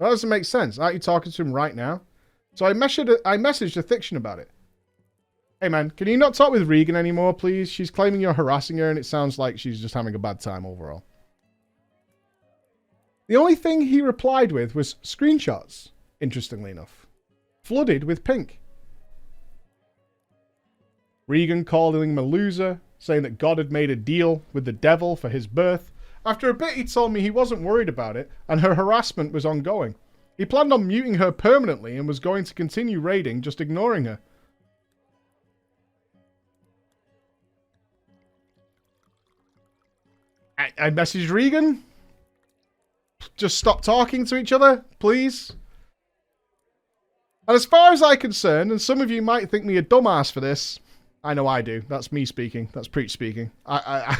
That doesn't make sense. Aren't you talking to him right now? So I messaged Addiction about it. Hey man, can you not talk with Regan anymore, please? She's claiming you're harassing her and it sounds like she's just having a bad time overall. The only thing he replied with was screenshots, interestingly enough. Flooded with pink. Regan calling him a loser, saying that God had made a deal with the devil for his birth, After a bit, he told me he wasn't worried about it, and her harassment was ongoing. He planned on muting her permanently and was going to continue raiding, just ignoring her. I messaged Regan. Just stop talking to each other, please. And as far as I'm concerned, and some of you might think me a dumbass for this, I know I do. That's me speaking. That's Preach speaking. I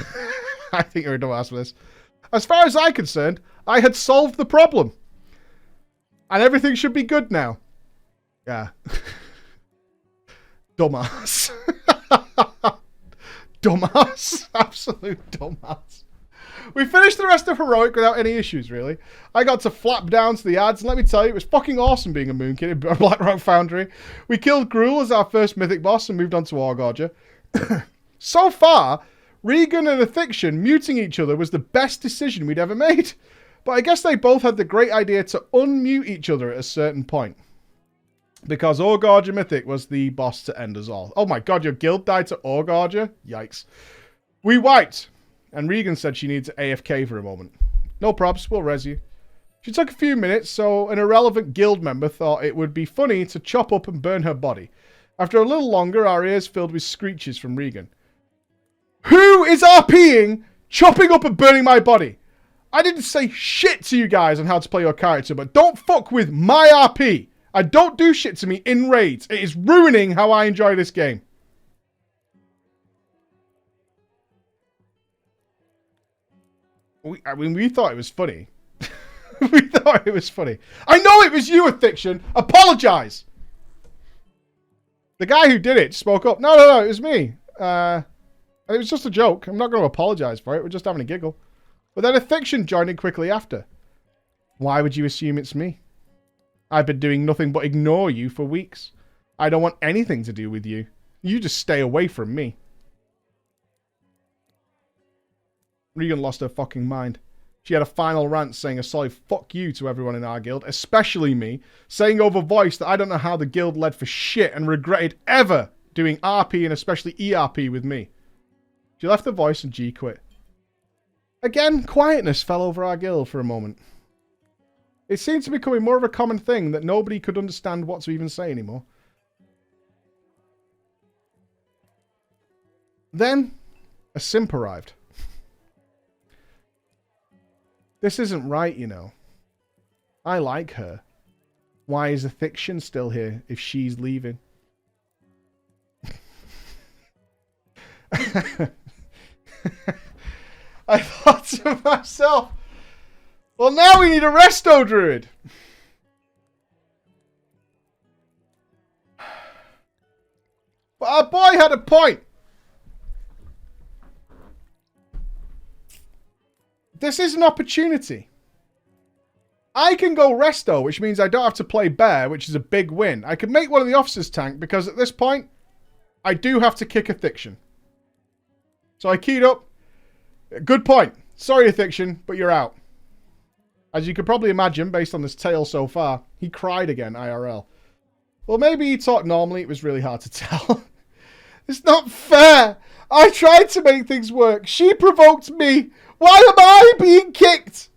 think you're a dumbass for this. As far as I'm concerned, I had solved the problem. And everything should be good now. Yeah. Dumbass. Dumbass. Absolute dumbass. We finished the rest of Heroic without any issues, really. I got to flap down to the ads, and let me tell you, it was fucking awesome being a Moon Kid in Blackrock Foundry. We killed Gruul as our first mythic boss and moved on to Wargorger. So far, Regan and Athiction muting each other was the best decision we'd ever made. But I guess they both had the great idea to unmute each other at a certain point. Because Wargorger Mythic was the boss to end us all. Oh my god, your guild died to Wargorger? Yikes. We wiped. And Regan said she needs AFK for a moment. No probs, we'll res you. She took a few minutes, so an irrelevant guild member thought it would be funny to chop up and burn her body. After a little longer, our ears filled with screeches from Regan. Who is RPing, chopping up and burning my body? I didn't say shit to you guys on how to play your character, but don't fuck with my RP. I don't do shit to me in raids. It is ruining how I enjoy this game. We thought it was funny. We thought it was funny. I know it was you, Athiction. Apologize. The guy who did it spoke up. No, it was me. It was just a joke. I'm not going to apologize for it. We're just having a giggle. But then Athiction joined in quickly after. Why would you assume it's me? I've been doing nothing but ignore you for weeks. I don't want anything to do with you. You just stay away from me. Regan lost her fucking mind. She had a final rant saying a solid fuck you to everyone in our guild, especially me, saying over voice that I don't know how the guild led for shit and regretted ever doing RP and especially ERP with me. She left the voice and G quit. Again, quietness fell over our guild for a moment. It seemed to be becoming more of a common thing that nobody could understand what to even say anymore. Then, a simp arrived. This isn't right, you know. I like her. Why is Athiction still here if she's leaving? I thought to myself, well, now we need a resto druid. But our boy had a point. This is an opportunity. I can go resto, which means I don't have to play bear, which is a big win. I can make one of the officers tank because at this point, I do have to kick Athiction. So I keyed up. Good point. Sorry, Athiction, but you're out. As you could probably imagine, based on this tale so far, he cried again, IRL. Well, maybe he talked normally. It was really hard to tell. It's not fair. I tried to make things work. She provoked me. Why am I being kicked?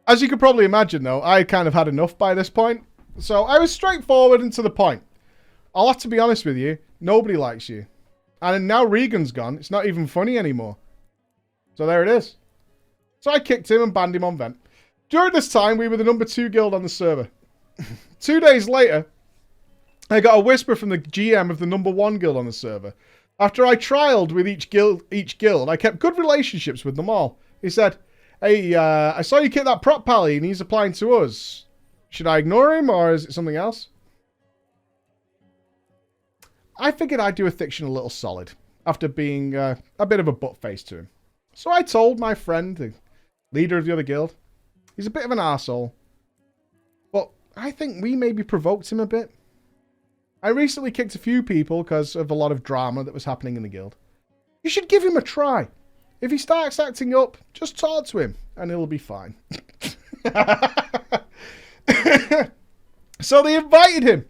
As you could probably imagine, though, I kind of had enough by this point. So I was straightforward and to the point. I'll have to be honest with you. Nobody likes you. And now Regan's gone. It's not even funny anymore. So there it is. So I kicked him and banned him on Vent. During this time, we were the number 2 guild on the server. 2 days later, I got a whisper from the GM of the number 1 guild on the server. After I trialed with each guild, I kept good relationships with them all. He said, hey, I saw you kick that prop pally and he's applying to us. Should I ignore him or is it something else? I figured I'd do Athiction a little solid after being a bit of a butt face to him. So I told my friend, the leader of the other guild, he's a bit of an arsehole. But I think we maybe provoked him a bit. I recently kicked a few people because of a lot of drama that was happening in the guild. You should give him a try. If he starts acting up, just talk to him and it'll be fine. So they invited him.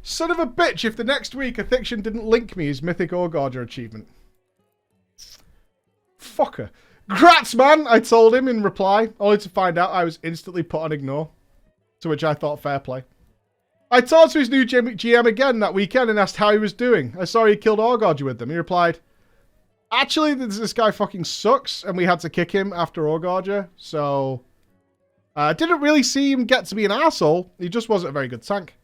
Son of a bitch if the next week Athiction didn't link me his Mythic Wargorger achievement. fucker. Grats, man, I told him in reply, only to find out I was instantly put on ignore. To which I thought, fair play. I talked to his new GM again that weekend and asked how he was doing. I saw he killed Orgorger with them. He replied, actually, this guy fucking sucks, and we had to kick him after Orgorger, so... didn't really see him get to be an arsehole. He just wasn't a very good tank.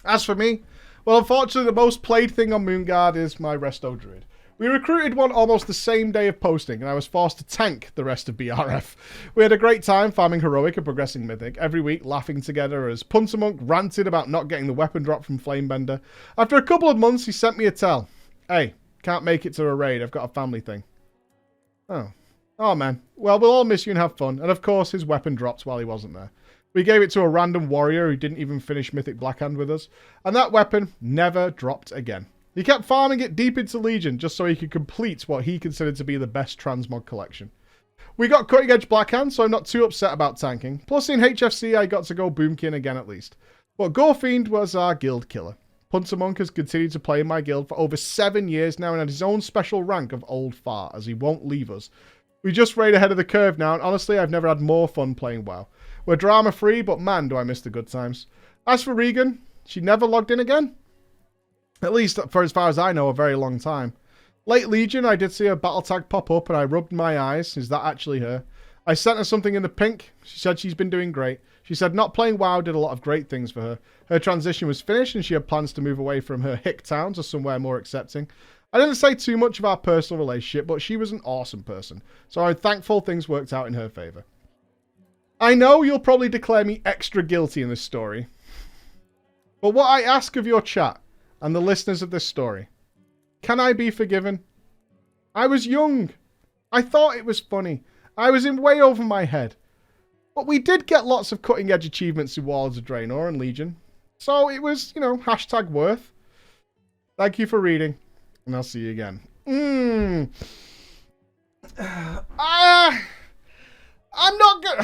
As for me, well, unfortunately, the most played thing on Moonguard is my Resto Druid. We recruited one almost the same day of posting, and I was forced to tank the rest of BRF. We had a great time farming Heroic and progressing Mythic, every week laughing together as Puntermonk ranted about not getting the weapon drop from Flamebender. After a couple of months, he sent me a tell. Hey, can't make it to a raid, I've got a family thing. Oh man. Well, we'll all miss you and have fun. And of course, his weapon dropped while he wasn't there. We gave it to a random warrior who didn't even finish Mythic Blackhand with us. And that weapon never dropped again. He kept farming it deep into Legion just so he could complete what he considered to be the best transmog collection. We got cutting edge Blackhand, so I'm not too upset about tanking. Plus in HFC, I got to go Boomkin again at least. But Gorefiend was our guild killer. Puntermonk has continued to play in my guild for over 7 years now and had his own special rank of Old Fart, as he won't leave us. We just raid ahead of the curve now, and honestly, I've never had more fun playing WoW. We're drama-free, but man, do I miss the good times. As for Regan, she never logged in again. At least, for as far as I know, a very long time. Late Legion, I did see her battle tag pop up, and I rubbed my eyes. Is that actually her? I sent her something in the pink. She said she's been doing great. She said not playing WoW did a lot of great things for her. Her transition was finished, and she had plans to move away from her hick town to somewhere more accepting. I didn't say too much of our personal relationship, but she was an awesome person, so I'm thankful things worked out in her favour. I know you'll probably declare me extra guilty in this story, but what I ask of your chat and the listeners of this story, can I be forgiven? I was young. I thought it was funny. I was in way over my head. But we did get lots of cutting edge achievements in Warlords of Draenor and Legion, so it was, you know, hashtag worth. Thank you for reading. And I'll see you again. I'm not good.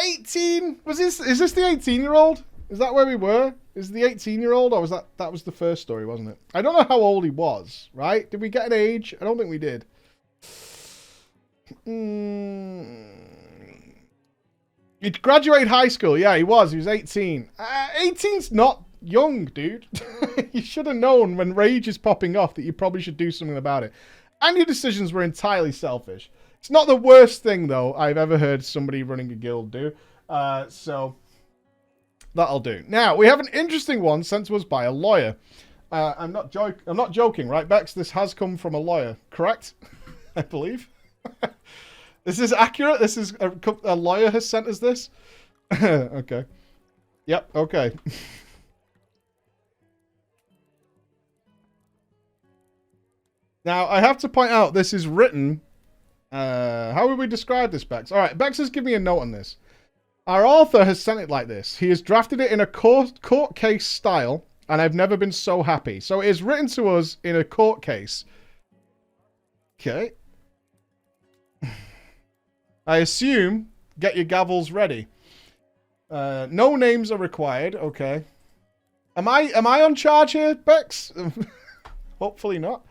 18? Is this the 18-year-old? Is that where we were? Is the 18-year-old, or was that was the first story, wasn't it? I don't know how old he was, right? Did we get an age? I don't think we did. He graduated high school. Yeah, he was. He was 18. 18's not young, dude. You should have known when rage is popping off that you probably should do something about it. And your decisions were entirely selfish. It's not the worst thing, though, I've ever heard somebody running a guild do. So, that'll do. Now, we have an interesting one sent to us by a lawyer. I'm not joking, right, Bex? This has come from a lawyer, correct? I believe. This is accurate? This is a lawyer has sent us this? Okay. Yep, okay. Now, I have to point out, this is written... how would we describe this, Bex? Alright, Bex has given me a note on this. Our author has sent it like this. He has drafted it in a court case style, and I've never been so happy. So it is written to us in a court case. Okay. I assume, get your gavels ready. No names are required. Okay. Am I on charge here, Bex? Hopefully not.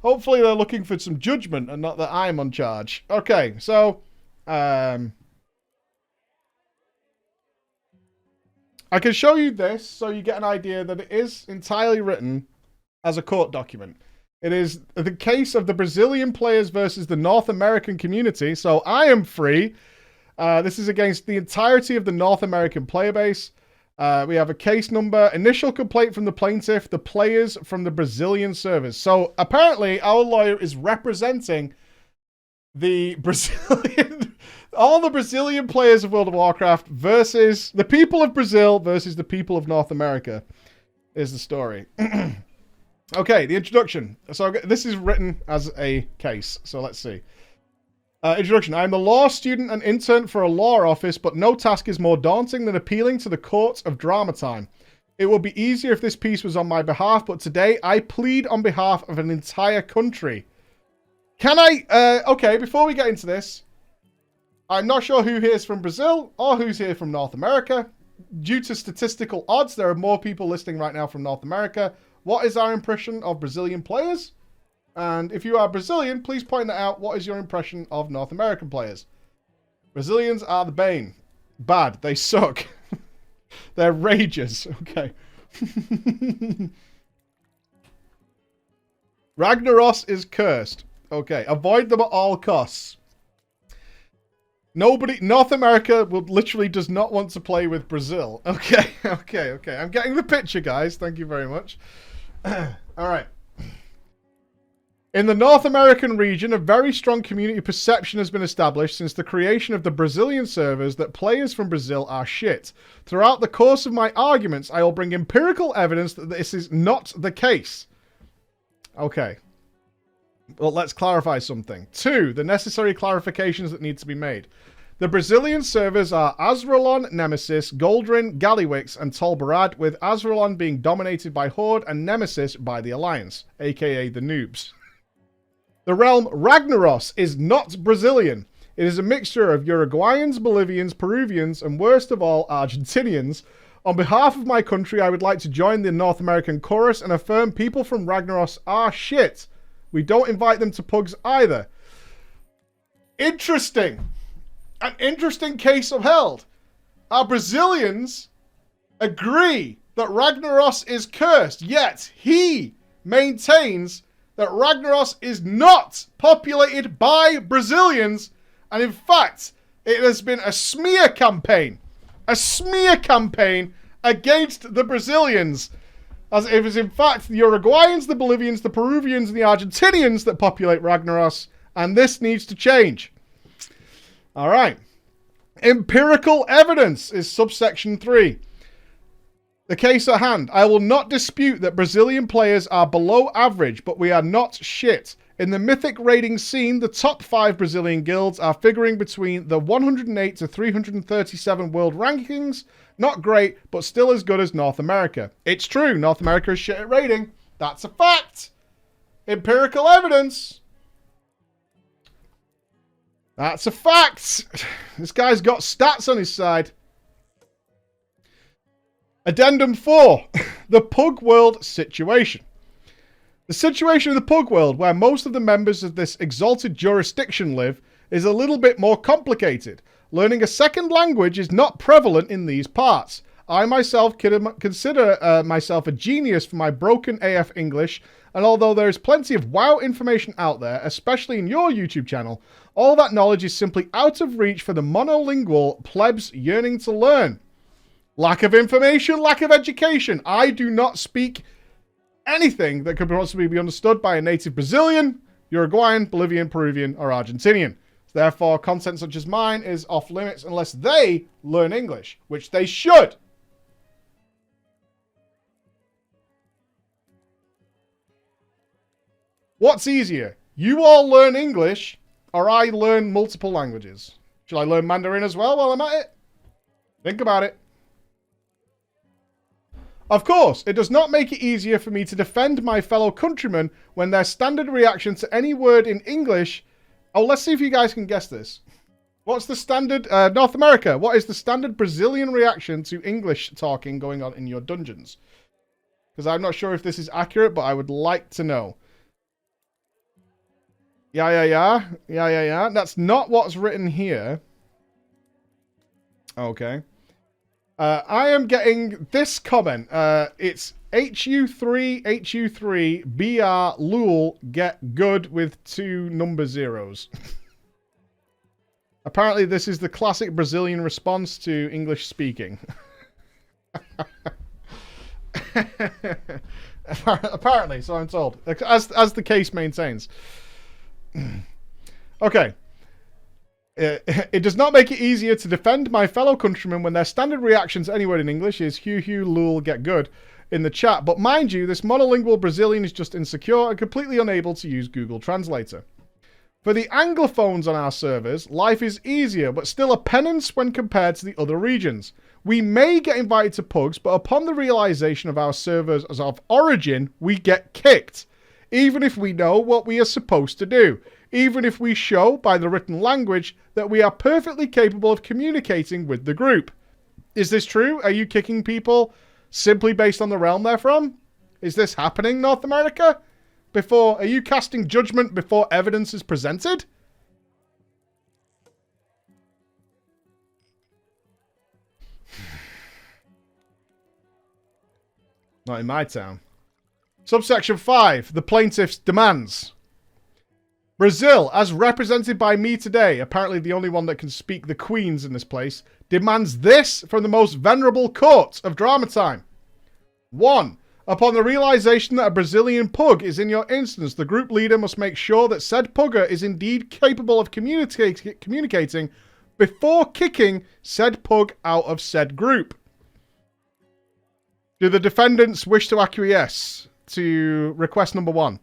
Hopefully they're looking for some judgment and not that I'm on charge. Okay, so I can show you this so you get an idea that it is entirely written as a court document. It is the case of the Brazilian players versus the North American community. So I am free. This is against the entirety of the North American player base. We have a case number, initial complaint from the plaintiff, the players from the Brazilian servers. So apparently our lawyer is representing the Brazilian, all the Brazilian players of World of Warcraft versus the people of Brazil versus the people of North America is the story. Okay, the introduction. So this is written as a case. So let's see. Introduction. I am a law student and intern for a law office, but no task is more daunting than appealing to the courts of drama time. It would be easier if this piece was on my behalf, but today I plead on behalf of an entire country. Can I... okay, before we get into this, I'm not sure who here is from Brazil or who's here from North America. due to statistical odds, there are more people listening right now from North America. What is our impression of Brazilian players? And if you are Brazilian, please point that out. What is your impression of North American players? Brazilians are the bane. Bad. They suck. They're rages. Okay. Ragnaros is cursed. Okay. Avoid them at all costs. North America literally does not want to play with Brazil. Okay. Okay. I'm getting the picture, guys. Thank you very much. All right. In the North American region, a very strong community perception has been established since the creation of the Brazilian servers that players from Brazil are shit. Throughout the course of my arguments, I will bring empirical evidence that this is not the case. Okay. Well, let's clarify something. 2. The necessary clarifications that need to be made. The Brazilian servers are Azralon, Nemesis, Goldrin, Gallywix, and Tolbarad, with Azralon being dominated by Horde and Nemesis by the Alliance, aka the noobs. The realm Ragnaros is not Brazilian. It is a mixture of Uruguayans, Bolivians, Peruvians, and worst of all, Argentinians. On behalf of my country, I would like to join the North American chorus and affirm people from Ragnaros are shit. We don't invite them to pugs either. Interesting. An interesting case upheld. Our Brazilians agree that Ragnaros is cursed, yet he maintains that Ragnaros is not populated by Brazilians, and in fact, it has been a smear campaign against the Brazilians, as it is in fact the Uruguayans, the Bolivians, the Peruvians, and the Argentinians that populate Ragnaros, and this needs to change. All right. Empirical evidence is subsection 3. The case at hand. I will not dispute that Brazilian players are below average, but we are not shit. In the mythic raiding scene, the top 5 Brazilian guilds are figuring between the 108 to 337 world rankings. Not great, but still as good as North America. It's true, North America is shit at raiding. That's a fact. Empirical evidence. That's a fact. This guy's got stats on his side. Addendum 4. The Pug World situation. The situation of the Pug World, where most of the members of this exalted jurisdiction live, is a little bit more complicated. Learning a second language is not prevalent in these parts. I myself consider myself a genius for my broken AF English, and although there is plenty of wow information out there, especially in your YouTube channel, all that knowledge is simply out of reach for the monolingual plebs yearning to learn. Lack of information, lack of education. I do not speak anything that could possibly be understood by a native Brazilian, Uruguayan, Bolivian, Peruvian, or Argentinian. Therefore, content such as mine is off limits unless they learn English, which they should. What's easier? You all learn English, or I learn multiple languages? Should I learn Mandarin as well while I'm at it? Think about it. Of course, it does not make it easier for me to defend my fellow countrymen when their standard reaction to any word in English... Oh, let's see if you guys can guess this. What's the standard... North America, what is the standard Brazilian reaction to English talking going on in your dungeons? Because I'm not sure if this is accurate, but I would like to know. Yeah. That's not what's written here. Okay. I am getting this comment. It's HU3, BR, Lul, get good with 2 number zeros. Apparently this is the classic Brazilian response to English speaking. Apparently, so I'm told. As the case maintains. Okay. It does not make it easier to defend my fellow countrymen when their standard reactions to any word in English is hugh, lul, get good in the chat. But mind you, this monolingual Brazilian is just insecure and completely unable to use Google Translator. For the Anglophones on our servers, life is easier, but still a penance when compared to the other regions. We may get invited to pugs, but upon the realization of our servers as of origin, we get kicked. Even if we know what we are supposed to do. Even if we show by the written language that we are perfectly capable of communicating with the group. Is this true? Are you kicking people simply based on the realm they're from? Is this happening, North America? Are you casting judgment before evidence is presented? Not in my town. Subsection 5. The plaintiff's demands. Brazil, as represented by me today, apparently the only one that can speak the Queens in this place, demands this from the most venerable court of drama time. 1. Upon the realization that a Brazilian pug is in your instance, the group leader must make sure that said pugger is indeed capable of communicating before kicking said pug out of said group. Do the defendants wish to acquiesce to request number 1?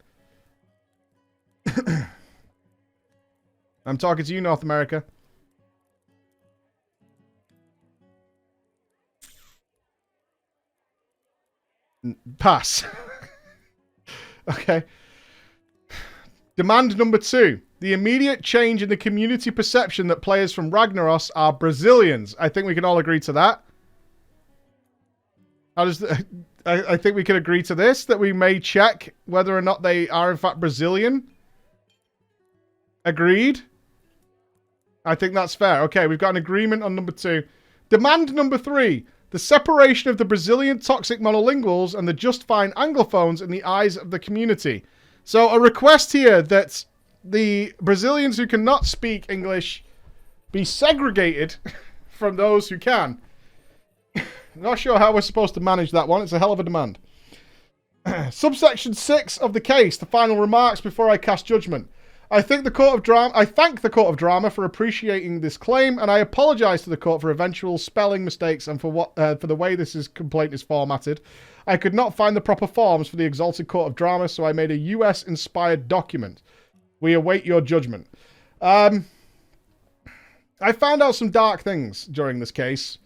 I'm talking to you, North America. Pass. Okay. Demand number 2. The immediate change in the community perception that players from Ragnaros are Brazilians. I think we can all agree to that. I think we can agree to this, that we may check whether or not they are in fact Brazilian. Agreed? I think that's fair. Okay, we've got an agreement on number 2. Demand number 3. The separation of the Brazilian toxic monolinguals and the just fine Anglophones in the eyes of the community. So a request here that the Brazilians who cannot speak English be segregated from those who can. Not sure how we're supposed to manage that one. It's a hell of a demand. Subsection 6 of the case. The final remarks before I cast judgment. I thank the Court of Drama for appreciating this claim, and I apologise to the court for eventual spelling mistakes and for the way this complaint is formatted. I could not find the proper forms for the Exalted Court of Drama, so I made a US-inspired document. We await your judgment. I found out some dark things during this case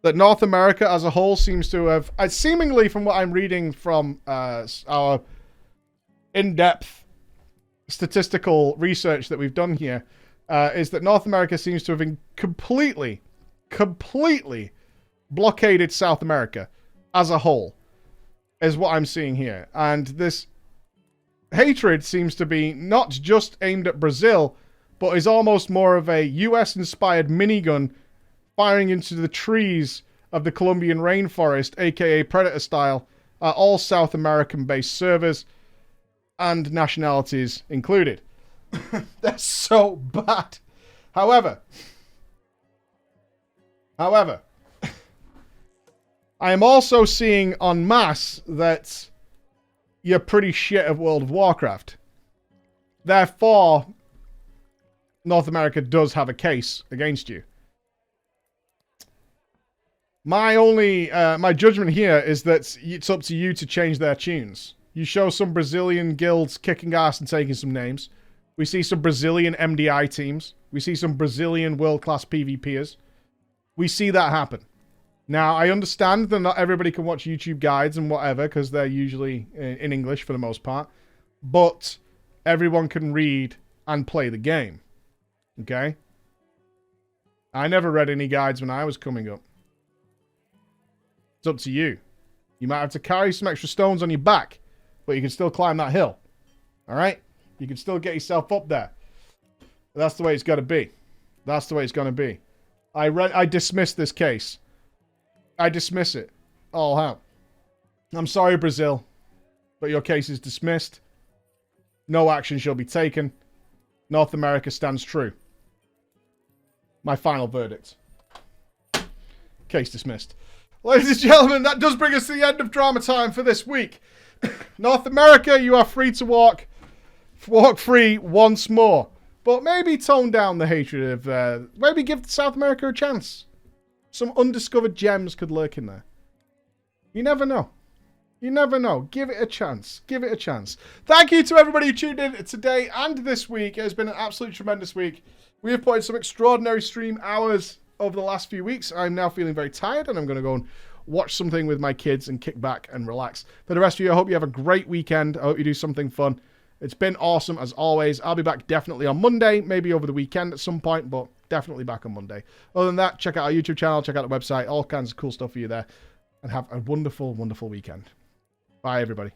that North America as a whole seems to have, seemingly from what I'm reading from our in-depth statistical research that we've done here, is that North America seems to have completely blockaded South America as a whole, is what I'm seeing here. And this hatred seems to be not just aimed at Brazil, but is almost more of a US-inspired minigun firing into the trees of the Colombian rainforest, aka Predator style, all South American-based servers, and nationalities included. That's so bad. However, I am also seeing en masse that you're pretty shit at World of Warcraft. Therefore, North America does have a case against you. My judgment here is that it's up to you to change their tunes. You show some Brazilian guilds kicking ass and taking some names. We see some Brazilian MDI teams. We see some Brazilian world-class PvPers. We see that happen. Now, I understand that not everybody can watch YouTube guides and whatever, because they're usually in English for the most part. But everyone can read and play the game. Okay? I never read any guides when I was coming up. It's up to you. You might have to carry some extra stones on your back, but you can still climb that hill. Alright? You can still get yourself up there. That's the way it's got to be. That's the way it's going to be. I dismiss this case. I dismiss it. All out. I'm sorry, Brazil, but your case is dismissed. No action shall be taken. North America stands true. My final verdict. Case dismissed. Ladies and gentlemen, that does bring us to the end of drama time for this week. North America, you are free to walk free once more. But maybe tone down the hatred of... maybe give South America a chance. Some undiscovered gems could lurk in there. You never know. You never know. Give it a chance. Give it a chance. Thank you to everybody who tuned in today and this week. It has been an absolutely tremendous week. We have put in some extraordinary stream hours over the last few weeks. I'm now feeling very tired, and I'm going to go and watch something with my kids and kick back and relax. For the rest of you, I hope you have a great weekend. I hope you do something fun. It's been awesome, as always. I'll be back definitely on Monday, maybe over the weekend at some point, but definitely back on Monday. Other than that, check out our YouTube channel, check out the website, all kinds of cool stuff for you there. And have a wonderful, wonderful weekend. Bye, everybody.